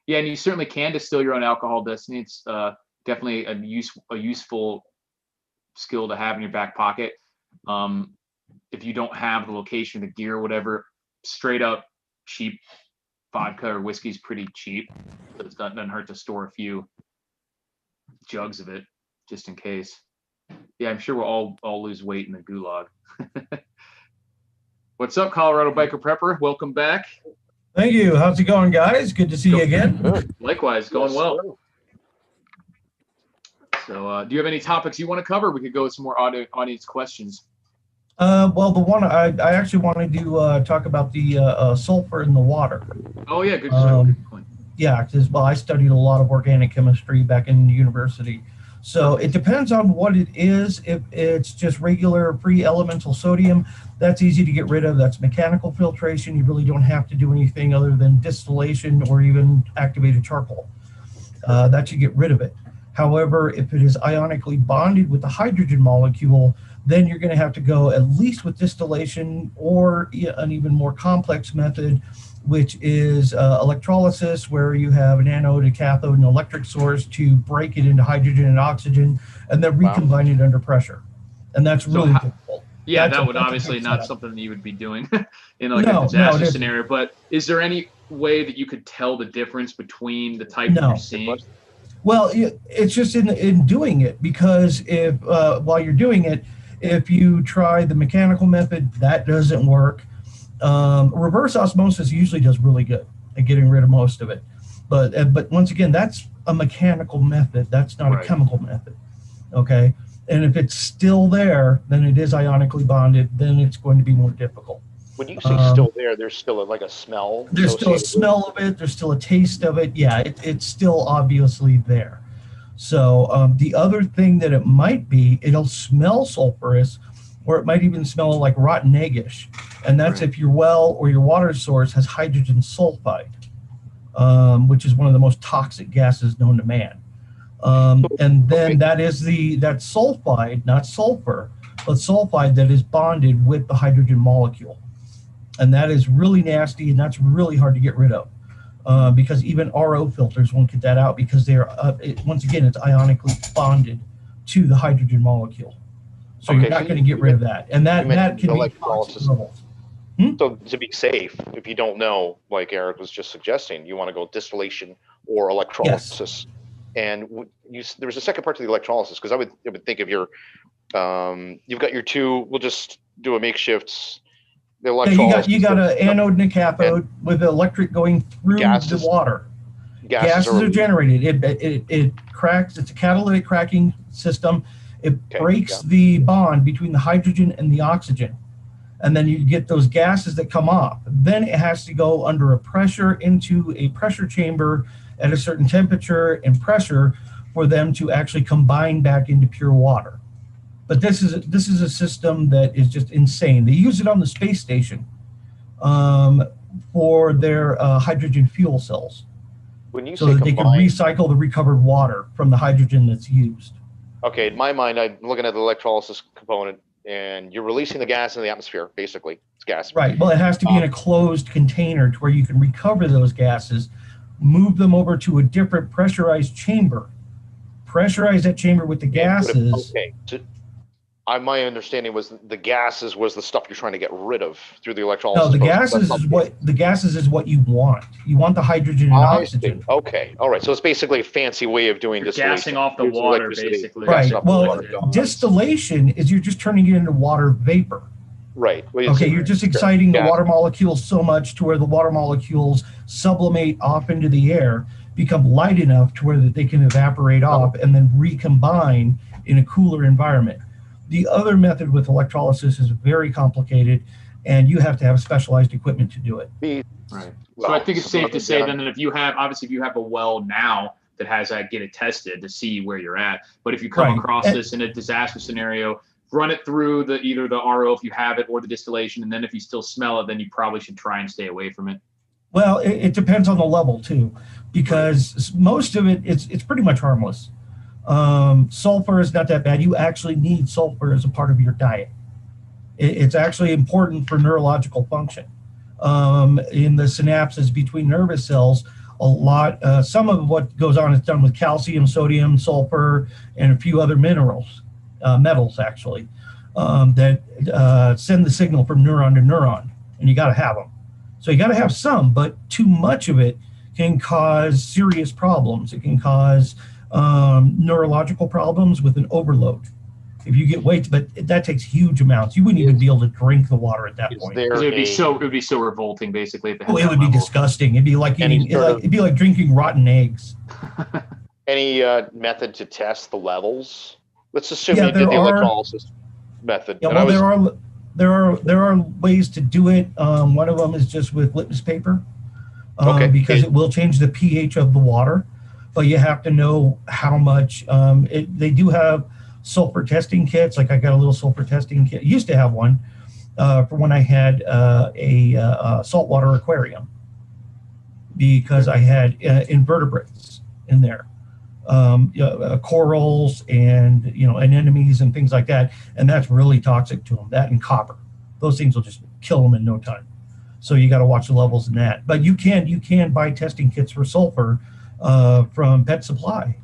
Yeah, and you certainly can distill your own alcohol, Destiny. It's definitely a useful skill to have in your back pocket. If you don't have the location, the gear, or whatever, straight up cheap vodka or whiskey is pretty cheap, so it doesn't hurt to store a few jugs of it just in case. Yeah, I'm sure we'll all lose weight in the gulag. What's up, Colorado Biker Prepper? Welcome back. Thank you. How's it going, guys? Good to see you again. Likewise, going well. So do you have any topics you want to cover? We could go with some more audience questions. Well, the one I actually wanted to talk about the sulfur in the water. Oh yeah, good point. Yeah, because I studied a lot of organic chemistry back in university. So it depends on what it is. If it's just regular free elemental sodium, that's easy to get rid of. That's mechanical filtration. You really don't have to do anything other than distillation or even activated charcoal. That should get rid of it. However, if it is ionically bonded with the hydrogen molecule, then you're going to have to go at least with distillation or an even more complex method, which is electrolysis, where you have an anode, a cathode, and an electric source to break it into hydrogen and oxygen, and then recombine it under pressure. And that's really difficult. Yeah, that would obviously not something that you would be doing in like a disaster scenario. But is there any way that you could tell the difference between the type that you're seeing? Well, it's just in doing it, because if while you're doing it, if you try the mechanical method, that doesn't work. Reverse osmosis usually does really good at getting rid of most of it. But once again, that's a mechanical method. That's not a chemical method. Okay. And if it's still there, then it is ionically bonded. Then it's going to be more difficult. When you say still there, there's still like a smell. There's still a smell of it. There's still a taste of it. Yeah, it's still obviously there. So the other thing that it might be, it'll smell sulfurous or it might even smell like rotten eggish. And that's if your well or your water source has hydrogen sulfide, which is one of the most toxic gases known to man. And then that's sulfide, not sulfur, but sulfide that is bonded with the hydrogen molecule. And that is really nasty, and that's really hard to get rid of. Because even RO filters won't get that out because they're, once again, it's ionically bonded to the hydrogen molecule. So you're not going to get rid of that. And that can be toxic levels. So to be safe, if you don't know, like Eric was just suggesting, you want to go distillation or electrolysis. Yes. And there was a second part to the electrolysis, because I would think of your, you've got your two, we'll just do a makeshift. You got an anode and a cathode with the electric going through the water. Gases are generated. It cracks. It's a catalytic cracking system. It breaks the bond between the hydrogen and the oxygen. And then you get those gases that come off. Then it has to go under a pressure into a pressure chamber at a certain temperature and pressure for them to actually combine back into pure water. But this is a system that is just insane. They use it on the space station for their hydrogen fuel cells, so that they can recycle the recovered water from the hydrogen that's used. Okay, in my mind, I'm looking at the electrolysis component, and you're releasing the gas in the atmosphere. Basically, it's gas. Right. Well, it has to be in a closed container to where you can recover those gases, move them over to a different pressurized chamber, pressurize that chamber with the gases. Okay. So, my understanding was the gases was the stuff you're trying to get rid of through the electrolysis. No, the gases is what you want. You want the hydrogen and oxygen. Okay, all right. So it's basically a fancy way of doing distillation. Gassing off the water, basically. Right. Well, distillation is you're just turning it into water vapor. Right. Okay, you're just exciting the water molecules so much to where the water molecules sublimate off into the air, become light enough to where that they can evaporate off and then recombine in a cooler environment. The other method with electrolysis is very complicated, and you have to have specialized equipment to do it. Right. So I think it's safe to say then that if you have a well now that has that, get it tested to see where you're at. But if you come across this in a disaster scenario, run it through either the RO if you have it or the distillation, and then if you still smell it, then you probably should try and stay away from it. Well, it depends on the level too, because most of it's pretty much harmless. Sulfur is not that bad. You actually need sulfur as a part of your diet. It's actually important for neurological function. In the synapses between nervous cells, some of what goes on is done with calcium, sodium, sulfur, and a few other metals actually, that send the signal from neuron to neuron, and you got to have them. So you got to have some, but too much of it can cause serious problems. It can cause neurological problems with an overload. If you get weights, but that takes huge amounts. You wouldn't even be able to drink the water at that point. It would be so revolting, basically. If it would be disgusting. It'd be like it'd be like drinking rotten eggs. Any method to test the levels? Let's assume you did the electrolysis method. Yeah, well, there are ways to do it. One of them is just with litmus paper, because it will change the pH of the water. But you have to know how much. They do have sulfur testing kits. Like I got a little sulfur testing kit. I used to have one for when I had a saltwater aquarium, because I had invertebrates in there, corals and anemones and things like that, and that's really toxic to them. That and copper, those things will just kill them in no time. So you got to watch the levels in that. But you can buy testing kits for sulfur from Pet Supply.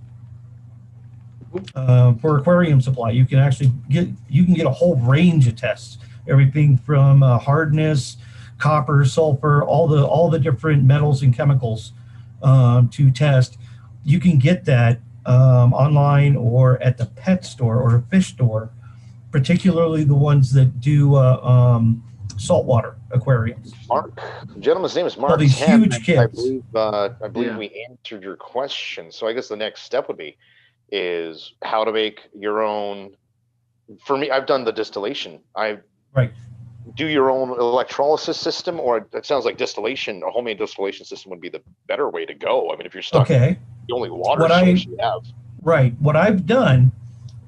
For aquarium supply, you can actually get a whole range of tests, everything from hardness, copper, sulfur, all the different metals and chemicals to test. You can get that online or at the pet store or a fish store, particularly the ones that do saltwater aquariums. Mark, the gentleman's name is Mark. All these huge kits. I believe we answered your question. So I guess the next step would be is how to make your own. For me, I've done the distillation. Do your own electrolysis system, or it sounds like distillation, a homemade distillation system would be the better way to go. I mean, if you're stuck, the only water source you have. Right. What I've done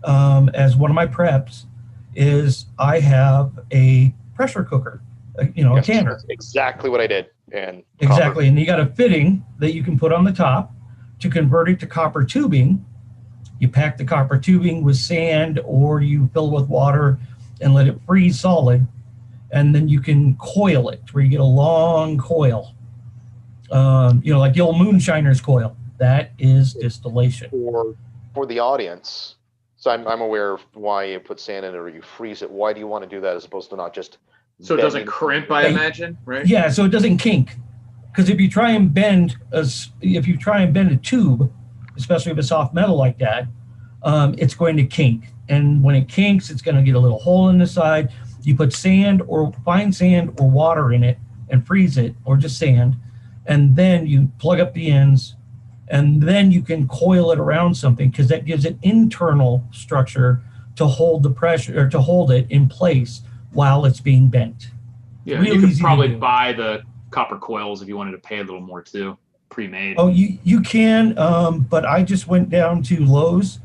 as one of my preps is I have a pressure cooker, a Yes, canner. that's exactly what I did. And Exactly. And you got a fitting that you can put on the top to convert it to copper tubing. You pack the copper tubing with sand, or you fill it with water and let it freeze solid. And then you can coil it where you get a long coil, like the old moonshiner's coil. That is distillation. For the audience, so I'm aware of why you put sand in it or you freeze it. Why do you want to do that as opposed to not just So it doesn't bending? crimp, I imagine, right? Yeah, so it doesn't kink. Because if you try and bend a tube, especially if it's soft metal like that, it's going to kink. And when it kinks, it's going to get a little hole in the side. You put sand or fine sand or water in it and freeze it, or just sand, and then you plug up the ends, and then you can coil it around something, because that gives it internal structure to hold the pressure, or to hold it in place while it's being bent. Yeah, Real you could easy to probably do. buy the copper coils if you wanted to pay a little more too, pre-made. Oh, you can, but I just went down to Lowe's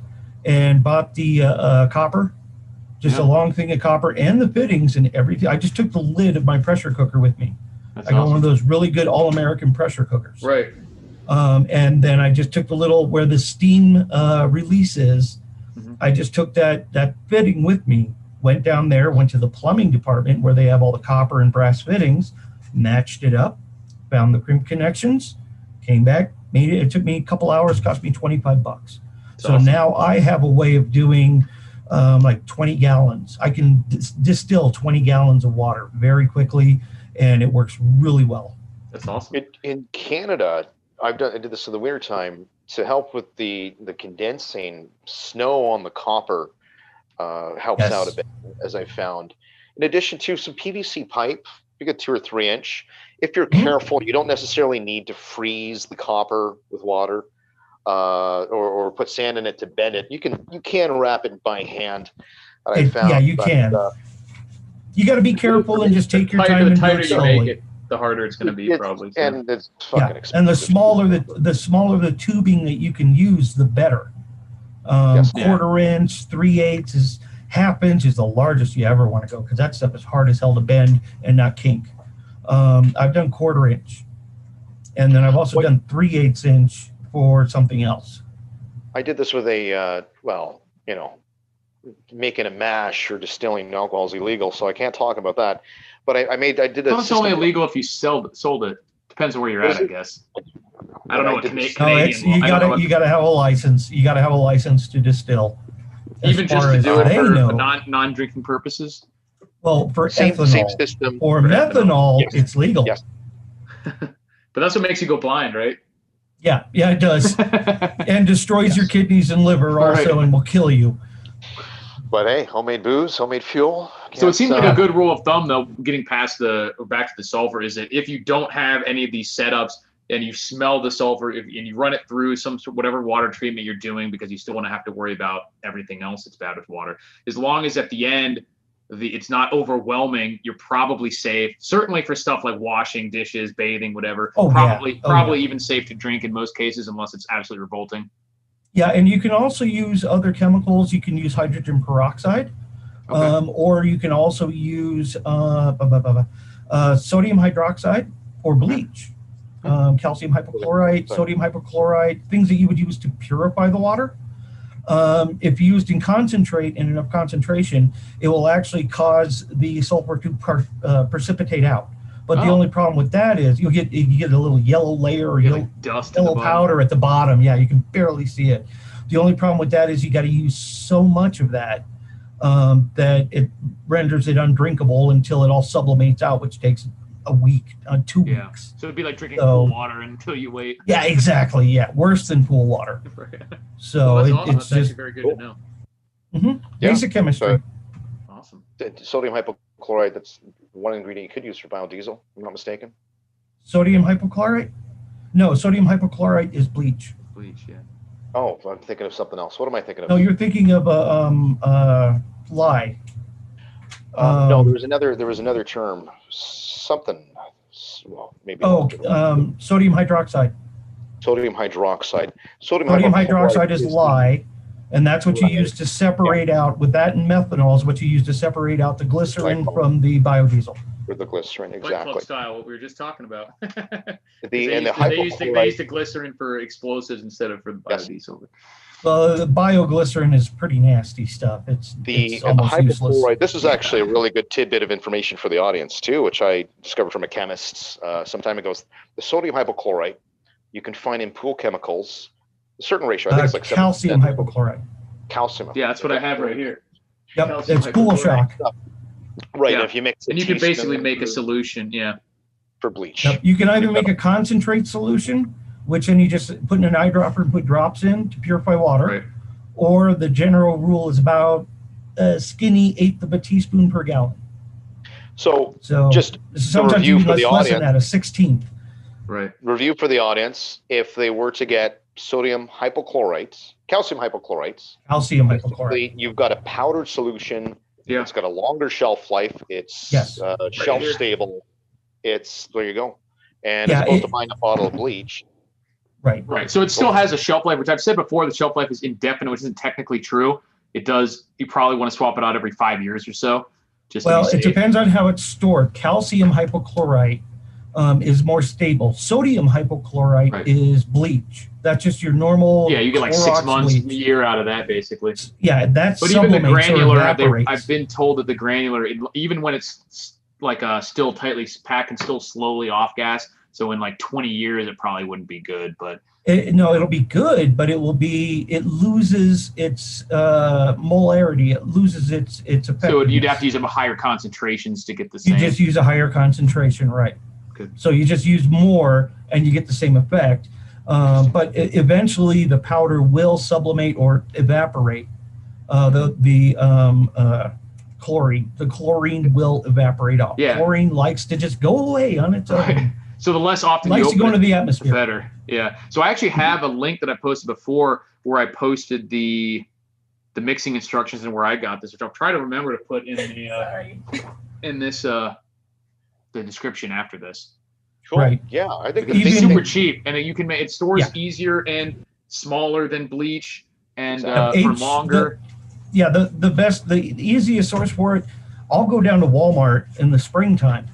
and bought the copper, just a long thing of copper and the fittings and everything. I just took the lid of my pressure cooker with me. That's I got awesome. one of those really good all-American pressure cookers. Right. And then I just took the little, where the steam release is, Mhm. I just took that fitting with me, went down there, went to the plumbing department where they have all the copper and brass fittings, matched it up, found the crimp connections, came back, made it. It took me a couple hours, cost me $25. So awesome. now I have a way of doing like 20 gallons. I can distill 20 gallons of water very quickly, and it works really well. That's awesome. In Canada, I did this in the winter time to help with the condensing. Snow on the copper helps Yes. out a bit, as I found. In addition to some PVC pipe, you get 2 or 3 inch. If you're careful, you don't necessarily need to freeze the copper with water, or put sand in it to bend it. You can wrap it by hand. I found, yeah, you can. You got to be careful and just take your time The and do tighter it you slowly. make it, the harder it's going to be, probably. So. And it's fucking expensive. And the smaller the tubing that you can use, the better. Quarter inch, 3/8 is, half inch is the largest you ever want to go, because that stuff is hard as hell to bend and not kink. I've done quarter inch, and then I've also done 3/8 inch for something else. I did this with a making a mash or distilling alcohol is illegal, so I can't talk about that. But I did a. Well, it's only illegal if you sold it. Depends on where you're at, I guess. I don't know what Canadian. You gotta have a license. You gotta have a license to distill. Even just to do it for non-drinking purposes. Well, for same ethanol, system. for methanol, it's legal. Yes. But that's what makes you go blind, right? Yeah, it does, and destroys your kidneys and liver also, and will kill you. But hey, homemade booze, homemade fuel. So it seems like a good rule of thumb, though, getting back to the sulfur, is that if you don't have any of these setups and you smell the sulfur, and you run it through whatever water treatment you're doing, because you still want to have to worry about everything else that's bad with water, as long as at the end it's not overwhelming, you're probably safe. Certainly for stuff like washing dishes, bathing, whatever. Probably even safe to drink in most cases, unless it's absolutely revolting. Yeah, and you can also use other chemicals. You can use hydrogen peroxide, or you can also use sodium hydroxide or bleach, calcium hypochlorite, sodium hypochlorite, things that you would use to purify the water. If used in concentrate, in enough concentration, it will actually cause the sulfur to precipitate out. But the only problem with that is you get a little yellow layer or yellow powder at the bottom. Yeah, you can barely see it. The only problem with that is you got to use so much of that that it renders it undrinkable until it all sublimates out, which takes a week, 2 weeks. So it'd be like drinking pool water until you wait. Yeah, exactly. Yeah, worse than pool water. So it's just very good to know. Basic chemistry. Awesome. Sodium hypochlorite, that's one ingredient you could use for biodiesel, if I'm not mistaken. Sodium hypochlorite? No, sodium hypochlorite is bleach. Bleach, yeah. Oh, I'm thinking of something else. What am I thinking of? No, you're thinking of lye. No, there was another term. Something. Well, maybe. Sodium hydroxide. Sodium hydroxide. Sodium hydroxide is lye, And that's what you use to separate out, with that and methanol is what you use to separate out the glycerin from the biodiesel. For the glycerin, Fight Club exactly. style, what we were just talking about. They used the glycerin for explosives instead of for the biodiesel. Well, the bioglycerin is pretty nasty stuff. It's almost useless. This is actually a really good tidbit of information for the audience too, which I discovered from a chemist some time ago. The sodium hypochlorite you can find in pool chemicals, a certain ratio. I think it's like calcium hypochlorite. Calcium. Yeah, that's what I have right here. Yep, Calcium it's pool shock. Right. Yeah. If you mix, and you can basically make a solution. Yeah. For bleach. Yep. You can either make a concentrate solution, which then you just put in an eyedropper and put drops in to purify water. Right. Or the general rule is about a skinny eighth of a teaspoon per gallon. So just sometimes you must lessen that, a 16th. Right. Review for the audience. If they were to get sodium hypochlorite, calcium hypochlorite, you've got a powdered solution. Yeah. It's got a longer shelf life. It's shelf stable. There you go. And as opposed to buying a bottle of bleach. Right. Right. So it still has a shelf life, which I've said before, the shelf life is indefinite, which isn't technically true. It does. You probably want to swap it out every 5 years or so. It depends on how it's stored. Calcium hypochlorite is more stable. Sodium hypochlorite is bleach. That's just your normal. Yeah, you get like 6 months, a year out of that, basically. Yeah, that's. But even the granular, I've been told that the granular, even when it's like still tightly packed and still slowly off gas. So in like 20 years, it probably wouldn't be good, but it'll be good, but it loses its molarity. It loses its effectiveness. So you'd have to use higher concentrations to get the same. You just use a higher concentration, right? Good. So you just use more and you get the same effect. But eventually the powder will sublimate or evaporate. Chlorine. The chlorine will evaporate off. Yeah. Chlorine likes to just go away on its own. Right. So the less often you open to go into the atmosphere, the better. Yeah. So I actually have a link that I posted before where I posted the mixing instructions and where I got this, which I'll try to remember to put in the description after this. Cool. Right. Yeah, I think it's super cheap, and you can make it stores easier and smaller than bleach, and for longer. The easiest source for it. I'll go down to Walmart in the springtime,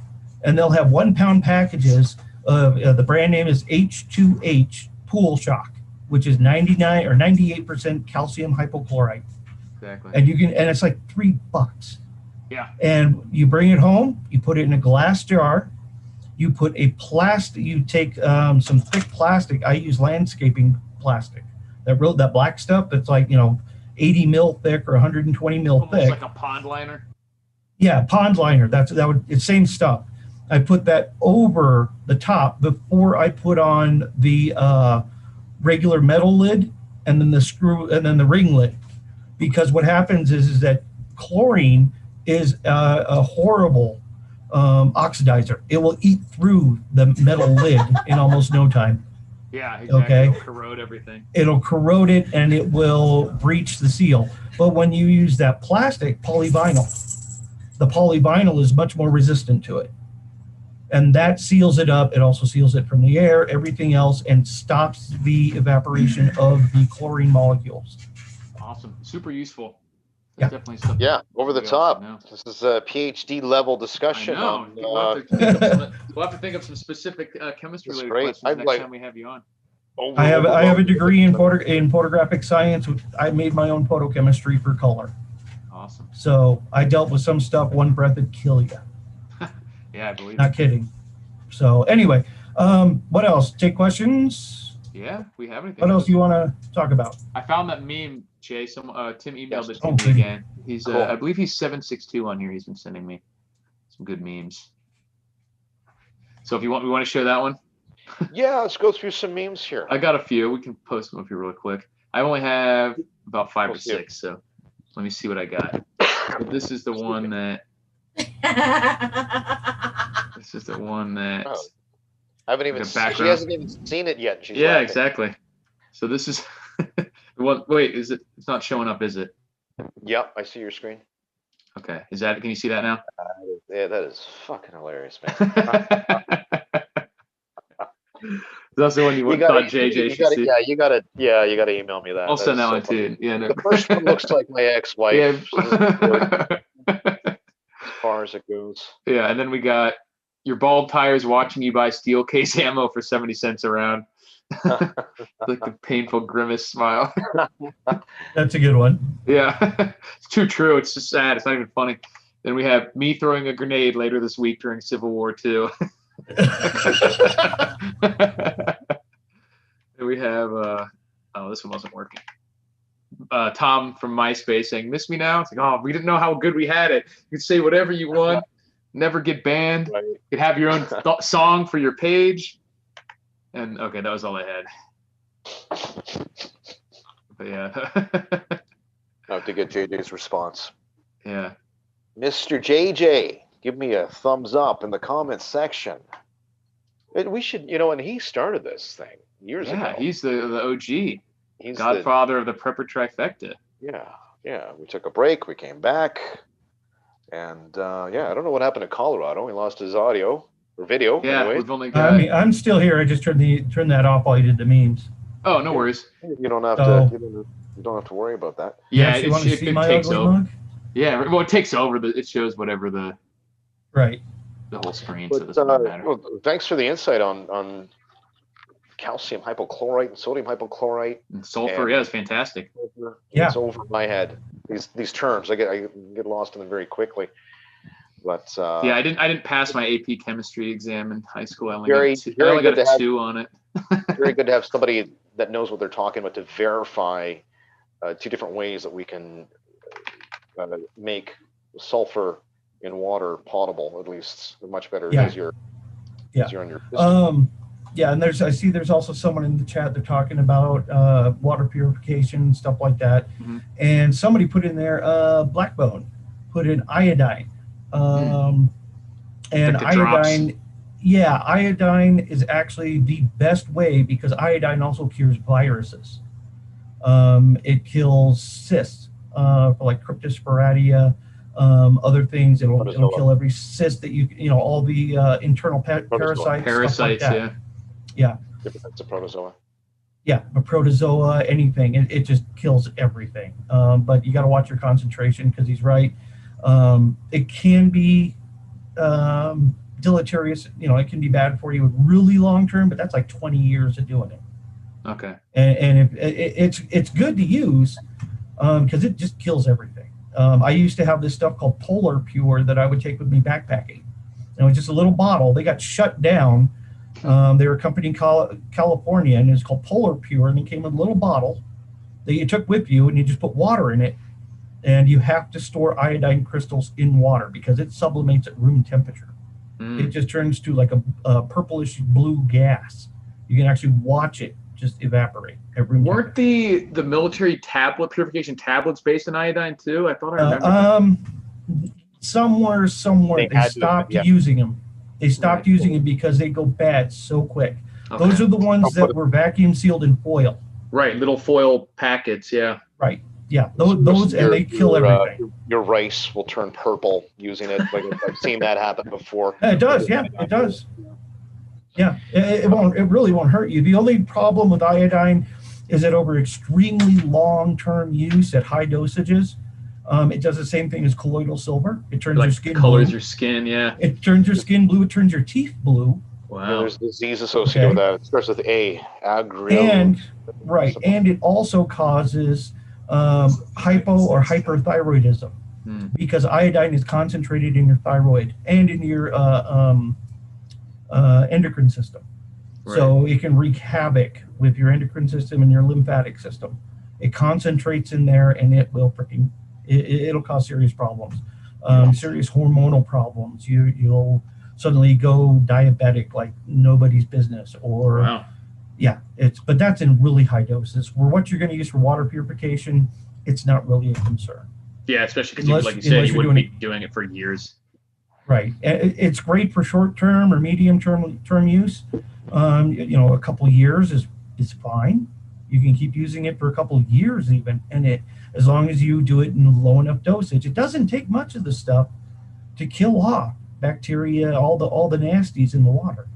and they'll have 1 pound packages of the brand name is H2H Pool Shock, which is 99 or 98% calcium hypochlorite. Exactly. And it's like $3. Yeah. And you bring it home, you put it in a glass jar, you put you take some thick plastic. I use landscaping plastic. That black stuff that's like, 80 mil thick or 120 mil almost thick. Like a pond liner. Yeah, pond liner. It's same stuff. I put that over the top before I put on the regular metal lid and then the screw and then the ring lid, because what happens is that chlorine is a horrible oxidizer. It will eat through the metal lid in almost no time. Yeah, exactly. Okay. It'll corrode everything. It'll corrode it and it will breach the seal. But when you use that plastic polyvinyl, the polyvinyl is much more resistant to it. And that seals it up. It also seals it from the air, everything else, and stops the evaporation of the chlorine molecules. Awesome. Super useful. Yeah. Definitely stuff. Yeah, over the top. This is a PhD level discussion. We'll have to think of some specific chemistry related questions next time we have you on. I have a degree in photographic science. I made my own photochemistry for color. Awesome. So I dealt with some stuff. One breath would kill you. Yeah, I believe. Not kidding. So anyway, what else? Take questions. Yeah, we have anything. What else do you want to talk about? I found that meme, Jay. Tim emailed it to me again. He's cool. I believe he's 762 on here. He's been sending me some good memes. So if we want to share that one. Yeah, let's go through some memes here. I got a few. We can post them up here really quick. I only have about 5 or 6, so let me see what I got. But this is the one that. This is the one that. Oh, I haven't even. She hasn't even seen it yet. She's laughing. Exactly. So this is. Wait, is it? It's not showing up, is it? Yep, I see your screen. Okay, can you see that now? Yeah, that is fucking hilarious, man. That's the one you thought JJ should see. Yeah, you gotta email me that. I'll send that one too. Yeah, no. The first one looks like my ex-wife. Yeah. As far as it goes. Yeah, and then we got your bald tires watching you buy steel case ammo for 70 cents a round. Like the painful grimace smile. That's a good one. Yeah, it's too true. It's just sad. It's not even funny. Then we have me throwing a grenade later this week during Civil War II. Then we have oh, this one wasn't working. Tom from MySpace saying, "Miss me now?" It's like, oh, we didn't know how good we had it. You could say whatever you want, never get banned. Right. You could have your own song for your page. And okay, that was all I had. But yeah. I have to get JJ's response. Yeah. Mr. JJ, give me a thumbs up in the comments section. We should, and he started this thing years ago. Yeah, he's the OG. He's Godfather of the Prepper Trifecta. Yeah. We took a break. We came back. And, I don't know what happened to Colorado. He lost his audio or video. Yeah, anyway. we've only got... I'm still here. I just turned that off while you did the memes. Oh, no worries. You don't have to. You don't have to worry about that. Yeah, you want to see my ugly mug? Yeah, well, it takes over. It shows whatever the whole screen. But, so it doesn't matter. Well, thanks for the insight on calcium hypochlorite and sodium hypochlorite. And sulfur, it's fantastic. Yeah, it's over my head. These terms, I get lost in them very quickly. But yeah, I didn't pass my AP chemistry exam in high school. I only got a 2 on it. Very good to have somebody that knows what they're talking about to verify 2 different ways that we can make sulfur in water potable, at least much better, easier on your system. And I see there's also someone in the chat, they're talking about water purification, stuff like that. Mm-hmm. And somebody put in there, Blackbone, put in iodine. And like iodine, iodine is actually the best way because iodine also cures viruses. It kills cysts, for like cryptosporadia, other things. It'll kill every cyst that all the internal parasites. Parasites, stuff like that. Yeah. It's a protozoa. Yeah, a protozoa, anything. It just kills everything. But you got to watch your concentration because he's right. It can be deleterious. It can be bad for you really long term, but that's like 20 years of doing it. Okay. And it's good to use because it just kills everything. I used to have this stuff called Polar Pure that I would take with me backpacking. It was just a little bottle. They got shut down. They were a company in California, and it was called Polar Pure, and it came in a little bottle that you took with you, and you just put water in it, and you have to store iodine crystals in water because it sublimates at room temperature. It just turns to like a purplish blue gas. You can actually watch it just evaporate at room Weren't temperature. the military purification tablets based on iodine too? I thought I remember. Somewhere they stopped using them. They stopped using them because they go bad so quick. Okay. Those are the ones that were vacuum sealed in foil. Right, little foil packets, yeah. Right, yeah. Those and they kill everything. Your rice will turn purple using it. Like I've seen that happen before. It does, yeah, it does. Yeah, it really won't hurt you. The only problem with iodine is that over extremely long-term use at high dosages, it does the same thing as colloidal silver. It turns your skin colors blue. Your skin, yeah. It turns your skin blue. It turns your teeth blue. Wow. Yeah, there's disease associated with that. It starts with A. And it also causes hypo or hyperthyroidism because iodine is concentrated in your thyroid and in your endocrine system. Right. So it can wreak havoc with your endocrine system and your lymphatic system. It concentrates in there, and it will it'll cause serious problems, serious hormonal problems. You'll suddenly go diabetic like nobody's business, or but that's in really high doses. For what you're going to use for water purification, it's not really a concern. Yeah, especially because, like you said, you wouldn't be doing it for years. Right. It's great for short-term or medium-term use. A couple years is fine. You can keep using it for a couple of years even, and as long as you do it in low enough dosage. It doesn't take much of the stuff to kill off bacteria, all the nasties in the water.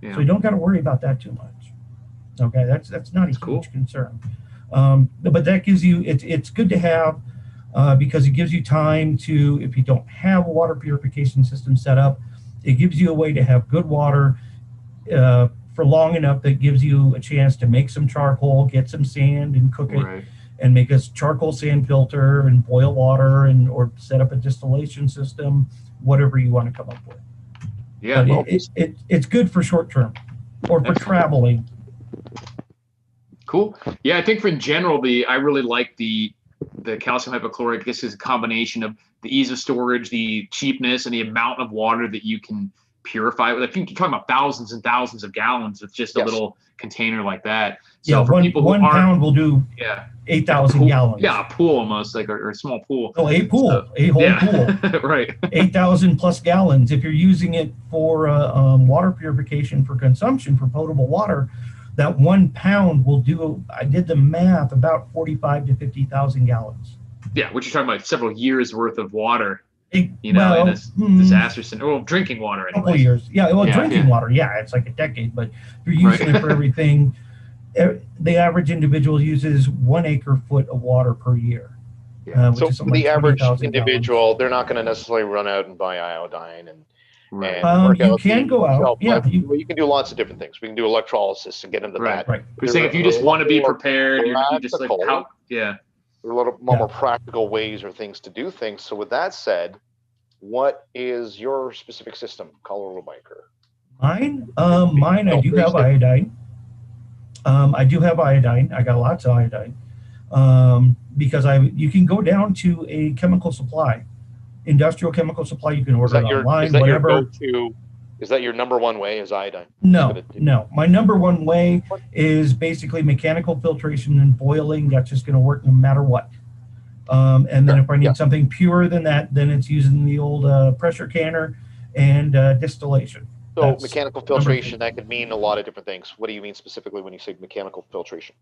Yeah. So you don't got to worry about that too much. Okay, that's not a huge cool. concern. But that gives you, it's good to have because it gives you time to, if you don't have a water purification system set up, it gives you a way to have good water for long enough that gives you a chance to make some charcoal, get some sand and cook it, Right. and make a charcoal sand filter and boil water and or set up a distillation system, whatever you want to come up with. Yeah. But Well, it's good for short term or for traveling. cool. Yeah, I think for in general, I really like the calcium hypochlorite. This is a combination of the ease of storage, the cheapness, and the amount of water that you can purify. I think you're talking about thousands and thousands of gallons with just a little container like that. So Yeah, for people who one aren't, pound will do 8,000 gallons. Yeah, a pool almost, like or a small pool. Oh, a pool, So, a whole pool. Right. 8,000 plus gallons. If you're using it for water purification for consumption for potable water, that 1 pound will do, I did the math, about 45 to 50,000 gallons. Yeah, which you're talking about several years worth of water. In a disaster scenario. Well, drinking water anyway. Couple of years. Yeah, well, drinking water, it's like a decade, but if you're using it for everything, the average individual uses 1 acre foot of water per year. So for the average individual, they're not going to necessarily run out and buy iodine and you can go out. Yeah, you can do lots of different things. We can do electrolysis and get into that. Right. You're saying if you just want to be prepared, you just like there are a lot more practical ways or things to do things. So with that said, what is your specific system, Colorado Biker? Mine, I do have iodine. I do have iodine. I got lots of iodine because you can go down to a chemical supply, industrial chemical supply. You can order it online, whatever. Is that your number one way? Is iodine? No. My number one way is basically mechanical filtration and boiling. That's just going to work no matter what. And then if I need something purer than that, then it's using the old pressure canner and distillation. So mechanical filtration, that could mean a lot of different things. What do you mean specifically when you say mechanical filtration?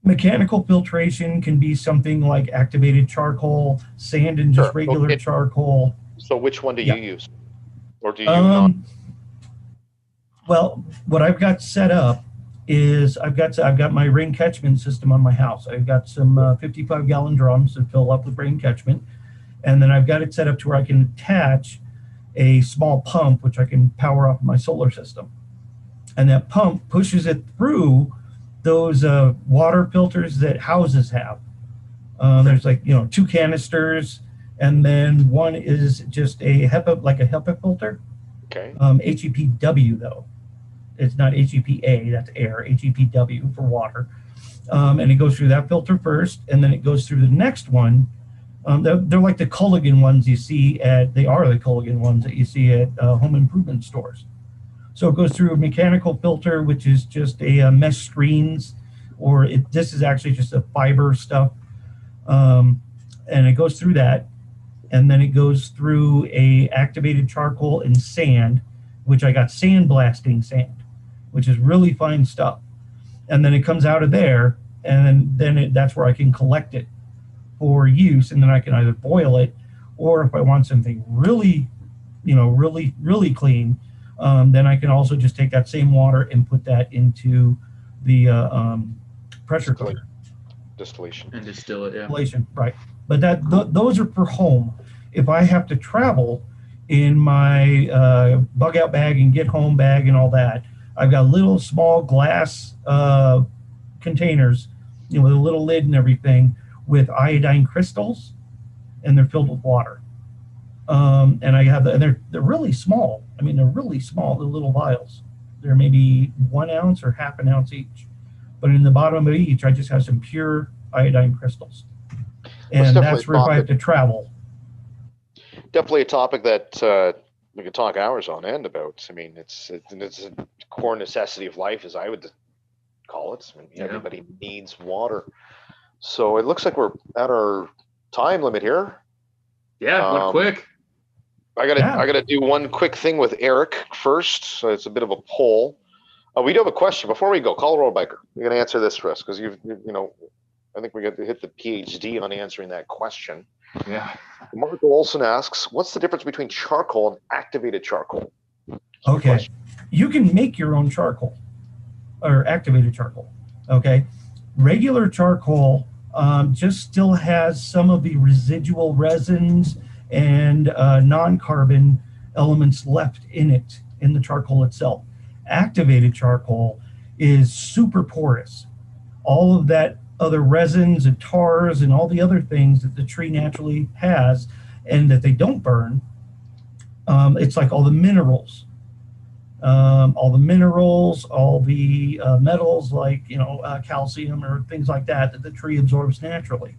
Mechanical filtration can be something like activated charcoal, sand and just regular charcoal. So which one do you use? Or do you not? Well, what I've got set up is I've got my rain catchment system on my house. I've got some 55-gallon drums that fill up with rain catchment, and then I've got it set up to where I can attach a small pump which I can power up my solar system, and that pump pushes it through those water filters that houses have. There's like 2 canisters, and then one is just a HEPA filter. Okay. HEPW though. It's not HEPA, that's air, HEPW for water. And it goes through that filter first, and then it goes through the next one. They're like the Culligan ones you see they are the Culligan ones that you see at home improvement stores. So it goes through a mechanical filter, which is just a mesh screens, or this is actually just a fiber stuff. And it goes through that. And then it goes through a activated charcoal and sand, which I got sandblasting sand, which is really fine stuff. And then it comes out of there, and then that's where I can collect it for use, and then I can either boil it, or if I want something really, really clean, then I can also just take that same water and put that into the pressure cooker. Distillation. And distill it, Distillation, right. But those are for home. If I have to travel in my bug out bag and get home bag and all that, I've got little small glass containers, with a little lid and everything, with iodine crystals, and they're filled with water. And I have and they're really small. I mean, they're really small, the little vials. They're maybe 1 ounce or half an ounce each. But in the bottom of each, I just have some pure iodine crystals. And that's where if I have to travel. Definitely a topic that we could talk hours on end about. I mean, it's a core necessity of life, as I would call it. I mean, everybody needs water. So it looks like we're at our time limit here. Yeah, went quick. I gotta do one quick thing with Eric first. So it's a bit of a poll. We do have a question before we go. Colorado Biker, you're gonna answer this for us because I think we got to hit the PhD on answering that question. Yeah. Mark Olson asks, what's the difference between charcoal and activated charcoal? Okay. You can make your own charcoal or activated charcoal. Okay, regular charcoal just still has some of the residual resins and non-carbon elements left in it, in the charcoal itself. Activated charcoal is super porous. All of that other resins and tars and all the other things that the tree naturally has and that they don't burn, it's like all the minerals, all the metals like, calcium or things like that that the tree absorbs naturally.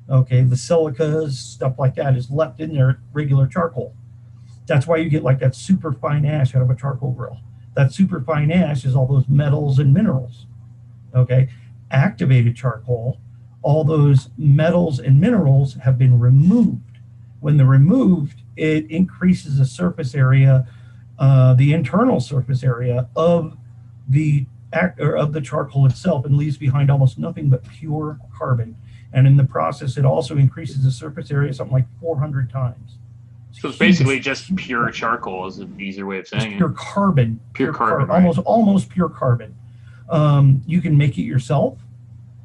Okay, the silicas, stuff like that is left in their regular charcoal. That's why you get like that super fine ash out of a charcoal grill. That super fine ash is all those metals and minerals. Okay, activated charcoal, all those metals and minerals have been removed. When they're removed, it increases the surface area, the internal surface area of the charcoal itself, and leaves behind almost nothing but pure carbon. And in the process, it also increases the surface area something like 400 times. So it's basically just pure charcoal is an easier way of saying it. Pure carbon. Pure carbon. Right. Almost pure carbon. You can make it yourself.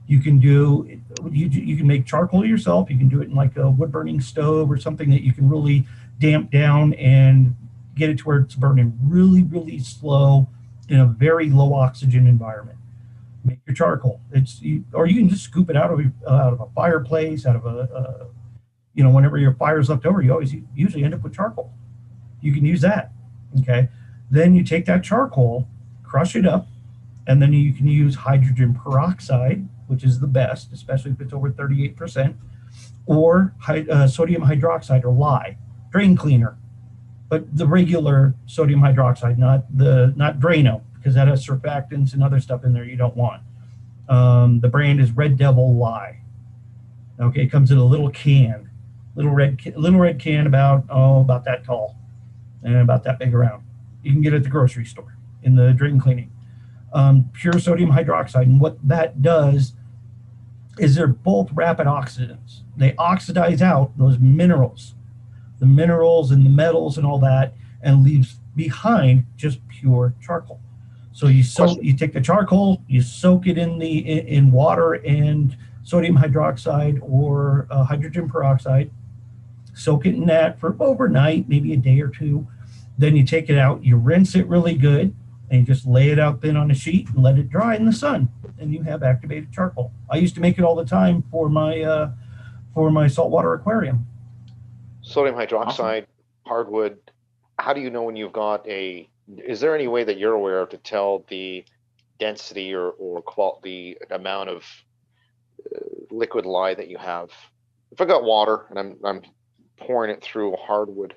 You can make charcoal yourself. You can do it in like a wood burning stove or something that you can really damp down and get it to where it's burning really, really slow in a very low oxygen environment. Make your charcoal. Or you can just scoop it out of a fireplace, out of whenever your fire's left over, you usually end up with charcoal. You can use that. Okay. Then you take that charcoal, crush it up, and then you can use hydrogen peroxide, which is the best, especially if it's over 38%, or sodium hydroxide or lye, drain cleaner. But the regular sodium hydroxide, not Drano, because that has surfactants and other stuff in there you don't want. The brand is Red Devil Lye. Okay, it comes in a little can, little red can about that tall and about that big around. You can get it at the grocery store in the drain cleaning. Pure sodium hydroxide, and what that does is they're both rapid oxidants. They oxidize out those minerals, the minerals and the metals and all that, and leaves behind just pure charcoal. So you take the charcoal, you soak it in water and sodium hydroxide or hydrogen peroxide, soak it in that for overnight, maybe a day or two. Then you take it out, you rinse it really good, and you just lay it out thin on a sheet and let it dry in the sun, and you have activated charcoal. I used to make it all the time for my saltwater aquarium. Sodium hydroxide, hardwood. How do you know when you've got is there any way that you're aware of to tell the density or the amount of liquid lye that you have? If I got water and I'm pouring it through a hardwood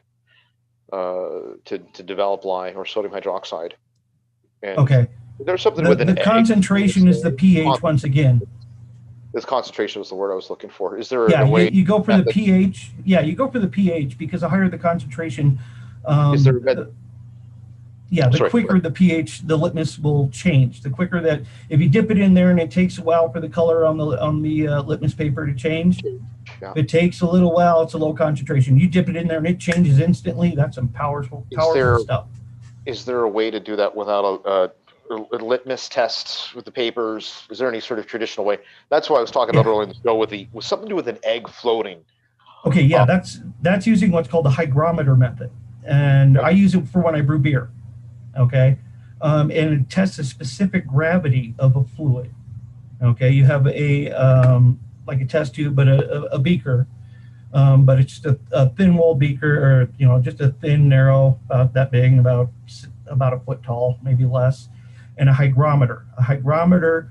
to develop lye or sodium hydroxide. And okay. There's something with the concentration is the pH once again. This concentration was the word I was looking for. Is there a way you go for the pH? Yeah, you go for the pH because the higher the concentration, is there quicker the pH, the litmus will change. The quicker that if you dip it in there and it takes a while for the color on the litmus paper to change. Yeah. If it takes a little while, it's a low concentration. You dip it in there and it changes instantly. That's some powerful stuff. Is there a way to do that without a litmus test with the papers? Is there any sort of traditional way? That's why I was talking about earlier in the show with something to do with an egg floating. Okay, yeah, that's using what's called the hygrometer method, and I use it for when I brew beer. Okay, and it tests a specific gravity of a fluid. Okay, you have like a test tube, but a beaker, but it's just a thin-walled beaker, or just a thin, narrow, about that big, about a foot tall, maybe less, and a hygrometer. A hygrometer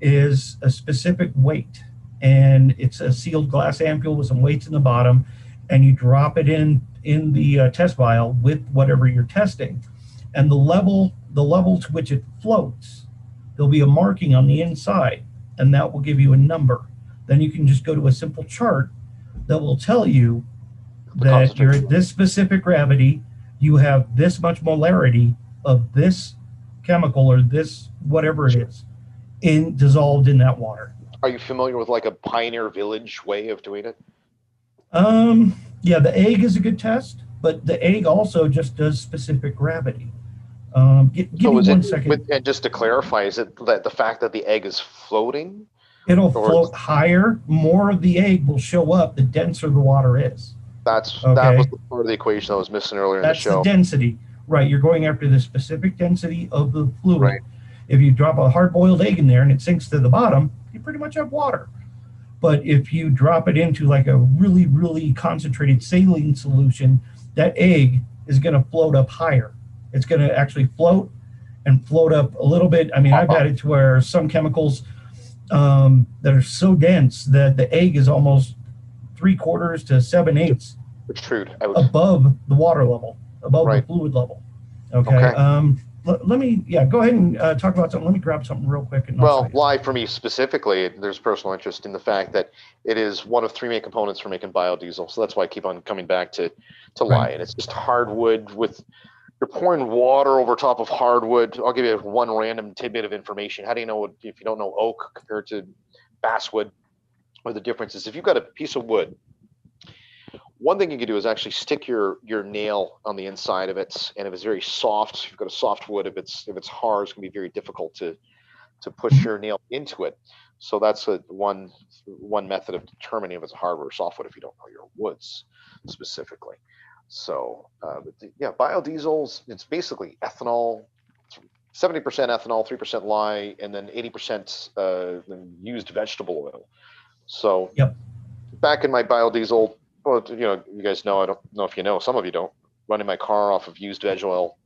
is a specific weight, and it's a sealed glass ampule with some weights in the bottom, and you drop it in the test vial with whatever you're testing, and the level to which it floats, there'll be a marking on the inside, and that will give you a number. Then you can just go to a simple chart that will tell you that you're at this specific gravity, you have this much molarity of this chemical or this whatever it is dissolved in that water. Are you familiar with like a Pioneer Village way of doing it? Yeah, the egg is a good test, but the egg also just does specific gravity. Give So me is one it, second. and just to clarify, is it that the fact that the egg is floating? It'll Or float higher. More of the egg will show up the denser the water is. that Okay. was the part of the equation I was missing earlier in the That's the show. density, right? You're going after the specific density of the fluid. Right. If you drop a hard-boiled egg in there and it sinks to the bottom, you pretty much have water. But if you drop it into like a really, really concentrated saline solution, that egg is going to float up higher. It's going to actually float and float up a little bit. I mean, I've had it to where some chemicals that are so dense that the egg is almost 3/4 to 7/8 Protrude out. above the water level, above Right. the fluid level. Okay. Okay. Let me, go ahead and talk about something. Let me grab something real quick. And Well, why for me specifically, there's personal interest in the fact that it is one of 3 main components for making biodiesel. So that's why I keep on coming back to lye. And it's just hardwood with, you're pouring water over top of hardwood. I'll give you one random tidbit of information. How do you know if you don't know oak compared to basswood, or the difference is if you've got a piece of wood, one thing you can do is actually stick your nail on the inside of it, and if it's very soft, if you've got a soft wood, if it's hard, it's gonna be very difficult to push your nail into it. So that's one method of determining if it's a hardwood or softwood if you don't know your woods specifically. So biodiesels, it's basically ethanol, 70% ethanol, 3% lye, and then 80% used vegetable oil. So back in my biodiesel, well, you guys know, I don't know if you know, some of you don't, running my car off of used veg oil.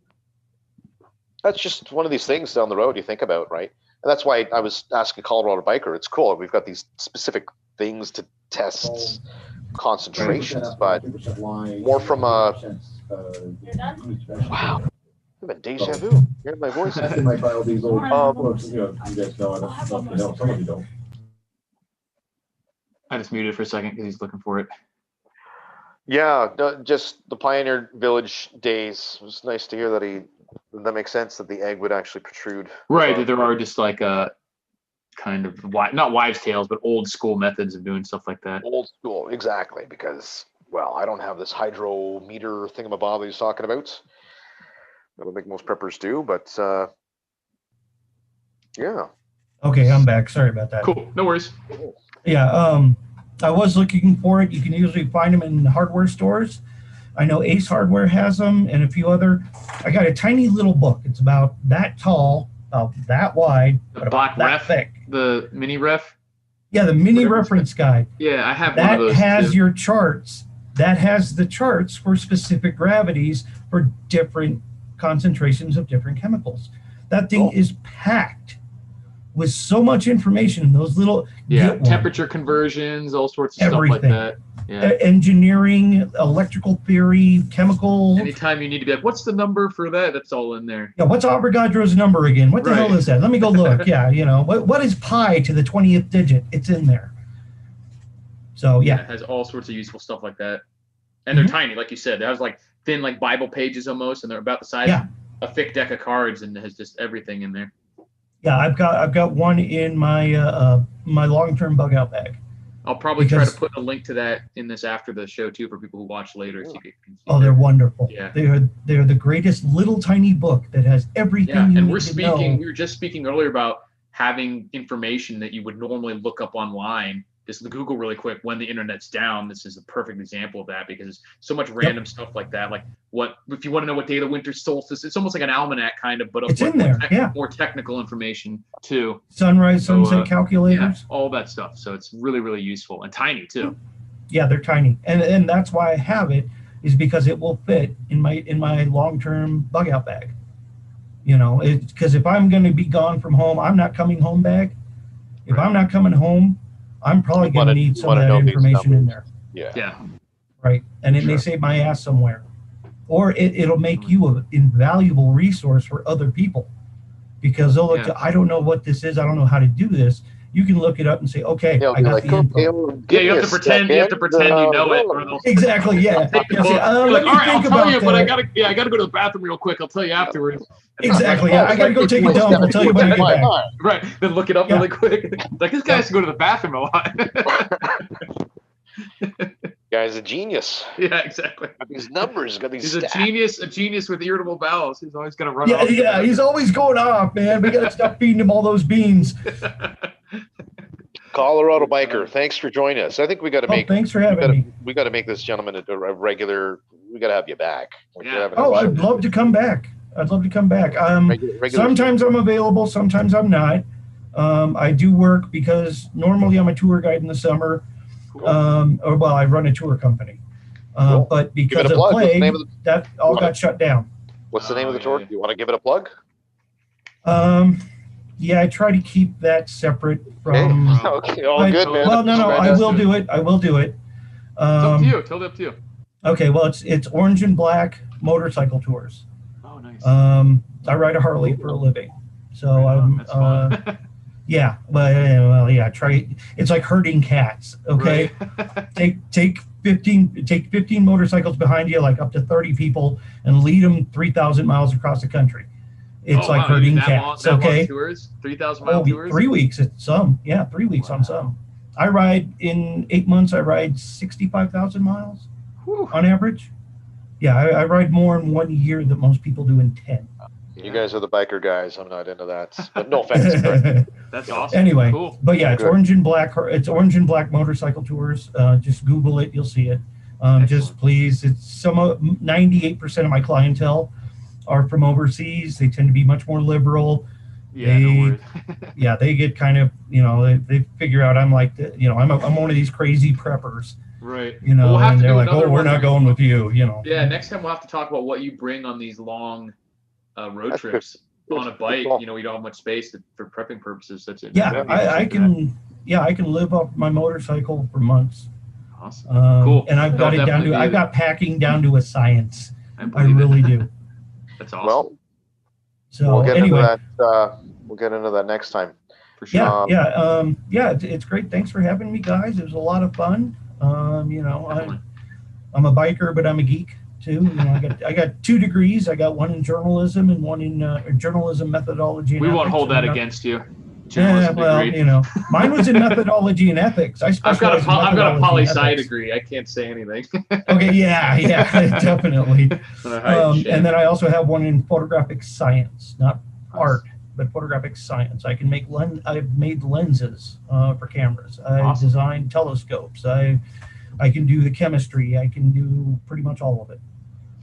That's just one of these things down the road you think about, right? And that's why I was asking Colorado Biker. It's cool. We've got these specific things to test concentrations, but more from You're done? Wow. I'm a deja vu. Hearing my voice. That's in my biodiesel. You guys know, I don't know if you know, some of you don't. I just muted for a second because he's looking for it. Yeah, just the Pioneer Village days. It was nice to hear that makes sense that the egg would actually protrude. Right, that there are just like a kind of not wives' tales, but old school methods of doing stuff like that. Old school, exactly, because, well, I don't have this hydrometer thingamabob he's talking about. I don't think most preppers do, but yeah. Okay, I'm back. Sorry about that. Cool, no worries. Yeah, I was looking for it. You can usually find them in hardware stores. I know Ace Hardware has them and a few other. I got a tiny little book. It's about that tall, about that wide, The but black about that ref, thick. the mini ref. Yeah, the mini Whatever. reference guide. Yeah, I have one That of those. has too. your charts. That has the charts for specific gravities for different concentrations of different chemicals. That thing is packed with so much information in those little temperature conversions, all sorts of Everything. stuff like that. Yeah. Engineering, electrical theory, chemical. Anytime you need to be like, what's the number for that? That's all in there. Yeah, what's Avogadro's number again? What the hell is that? Let me go look. Yeah, what is pi to the 20th digit? It's in there. So yeah, It has all sorts of useful stuff like that, and they're tiny, like you said. They have like thin, like Bible pages almost, and they're about the size of a thick deck of cards, and it has just everything in there. Yeah, I've got one in my my long-term bug out bag. I'll probably try to put a link to that in this after the show too, for people who watch later. So you can see they're wonderful. Yeah, they're the greatest little tiny book that has everything. Yeah, you and need we're to speaking. know. We were just speaking earlier about having information that you would normally look up online. Just Google really quick when the internet's down. This is a perfect example of that because there's so much random stuff like that. Like what if you want to know what day the winter solstice? It's almost like an almanac kind of, but it's in there. More technical information too. Sunrise, sunset calculators. Yeah, all that stuff. So it's really, really useful and tiny too. Yeah, they're tiny, and that's why I have it, is because it will fit in my long-term bug out bag. Because if I'm going to be gone from home, I'm not coming home bag. If I'm not coming home, I'm probably going to need some of that information in there. Yeah. Right. And it may save my ass somewhere. Or it'll make you an invaluable resource for other people. Because they'll look I don't know what this is. I don't know how to do this. You can look it up and say, okay, I got the info. Yeah, you have to pretend. You have to pretend you know it. Or exactly. Yeah. Let me think about it. But I gotta go to the bathroom real quick. I'll tell you afterwards. Exactly. Yeah, I gotta go take a dump. I'll tell you when I get back. Right. Then look it up really quick. Like this guy has to go to the bathroom a lot. guy's a genius. Yeah, exactly. Got these numbers, got these He's stats. a genius with irritable bowels. He's always gonna run Yeah, off. yeah, he's always going off, man. We gotta stop feeding him all those beans. Colorado biker, thanks for joining us. I think we got to Oh, make. thanks for having me. We got to make this gentleman a regular. We got to have you back. We should have Oh, another I'd show. love to come back. I'd love to come back. Regular Sometimes I'm available, sometimes I'm not. I do work because normally I'm a tour guide in the summer. Or well, I run a tour company. Cool. But Give it because a of plug. What's the plague, name of the- that all got shut down. What's the name of the tour? yeah. Do you want to give it a plug? Yeah, I try to keep that separate from. Okay, all good, man. Well, no, I will do it. I will do it. It's up to you. Totally up to you. Okay, well, it's orange and black motorcycle tours. Oh, nice. I ride a Harley for a living, so That's fun. yeah. Well, yeah. Try. It's like herding cats. Okay, Right. take 15 motorcycles behind you, like up to 30 people, and lead them 3,000 miles across the country. It's like herding cats. Okay. 3,000 mile tours. 3 weeks at some. Yeah, 3 weeks on some. I ride in 8 months. I ride 65,000 miles on average. Yeah, I ride more in 1 year than most people do in 10. You guys are the biker guys. I'm not into that. But no offense. That's awesome. Anyway, Cool. but yeah, it's Good. orange and black. It's orange and black motorcycle tours. Just Google it, you'll see it. Just please, it's 98% of my clientele are from overseas. They tend to be much more liberal. Yeah, no worries. Yeah, they get kind of, they figure out I'm like, I'm one of these crazy preppers, Right. and We'll have to they're do like, another oh, we're one. not going with you, Yeah, next time we'll have to talk about what you bring on these long road That's trips good. on a bike. Cool. We don't have much space for prepping purposes. That's it. Yeah, I can live off my motorcycle for months. Awesome. Cool. And I've got I've got packing down to a science. I really do. That's awesome. Well, So we'll get anyway, into that. We'll get into that next time. For sure. It's great. Thanks for having me, guys. It was a lot of fun. Definitely. I'm a biker, but I'm a geek too. I got 2 degrees. I got one in journalism and one in journalism methodology. And We won't ethics. hold that And against you. Yeah, Journalism well, degree. mine was in methodology and ethics. I've got a methodology poli and sci ethics. degree. I can't say anything. Okay, yeah, definitely. Gonna hide shit. And then I also have one in photographic science, not art, but photographic science. I can make I've made lenses for cameras. I've Awesome. designed telescopes. I can do the chemistry. I can do pretty much all of it.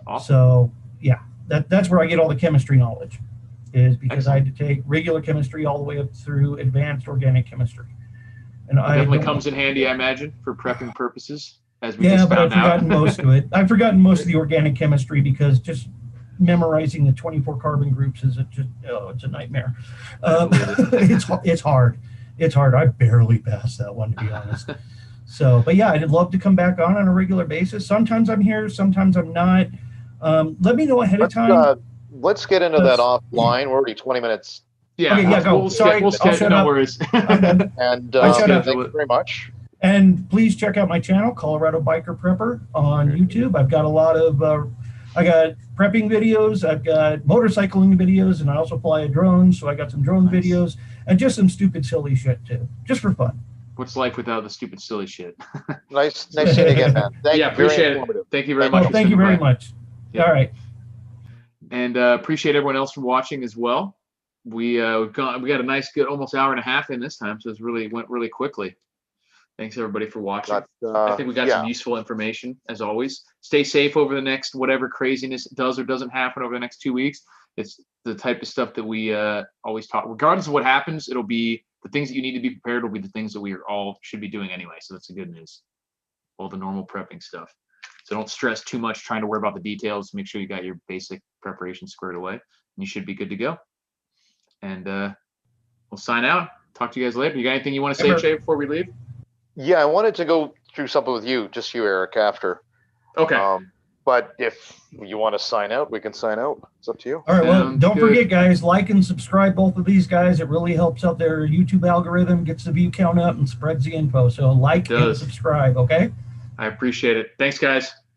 Awesome. So yeah, that's where I get all the chemistry knowledge, is because Excellent. I had to take regular chemistry all the way up through advanced organic chemistry. And It definitely comes in handy, I imagine, for prepping purposes, as we just but I've found out. forgotten most of it. I've forgotten most of the organic chemistry because just memorizing the 24 carbon groups is it's a nightmare. It's hard. It's hard. I barely passed that one, to be honest. So, but yeah, I'd love to come back on a regular basis. Sometimes I'm here, sometimes I'm not. Let me know ahead of time. Let's get into that offline. We're already 20 minutes. Yeah, Okay, yeah, go. Sorry, we'll I'll schedule. shut No up. worries. I'm done. And shut up. thank you very much. And please check out my channel, Colorado Biker Prepper, on YouTube. I've got a lot of, I got prepping videos, I've got motorcycling videos, and I also fly a drone. So I got some drone videos and just some stupid, silly shit too, just for fun. What's life without the stupid, silly shit? Nice seeing you again, man. Thank Yeah, you. Very appreciate it. informative. Thank you very much. Well, for thank you sitting very by. much. Yeah. All right. And appreciate everyone else for watching as well. We got a nice, good, almost hour and a half in this time, so went really quickly. Thanks everybody for watching. I think we got some useful information as always. Stay safe over the next whatever craziness does or doesn't happen over the next 2 weeks. It's the type of stuff that we always talk. Regardless of what happens, it'll be the things that you need to be prepared. Will be the things that we all should be doing anyway. So that's the good news. All the normal prepping stuff. So don't stress too much trying to worry about the details. Make sure you got your basic preparation squared away, and you should be good to go. And we'll sign out. Talk to you guys later. You got anything you want to say, Shay, before we leave? Yeah, I wanted to go through something with you, just you, Eric, after. Okay. But if you want to sign out, we can sign out. It's up to you. All right. Well, Sounds don't good. forget, guys, like and subscribe both of these guys. It really helps out their YouTube algorithm, gets the view count up, and spreads the info. So like and subscribe, okay? I appreciate it. Thanks, guys.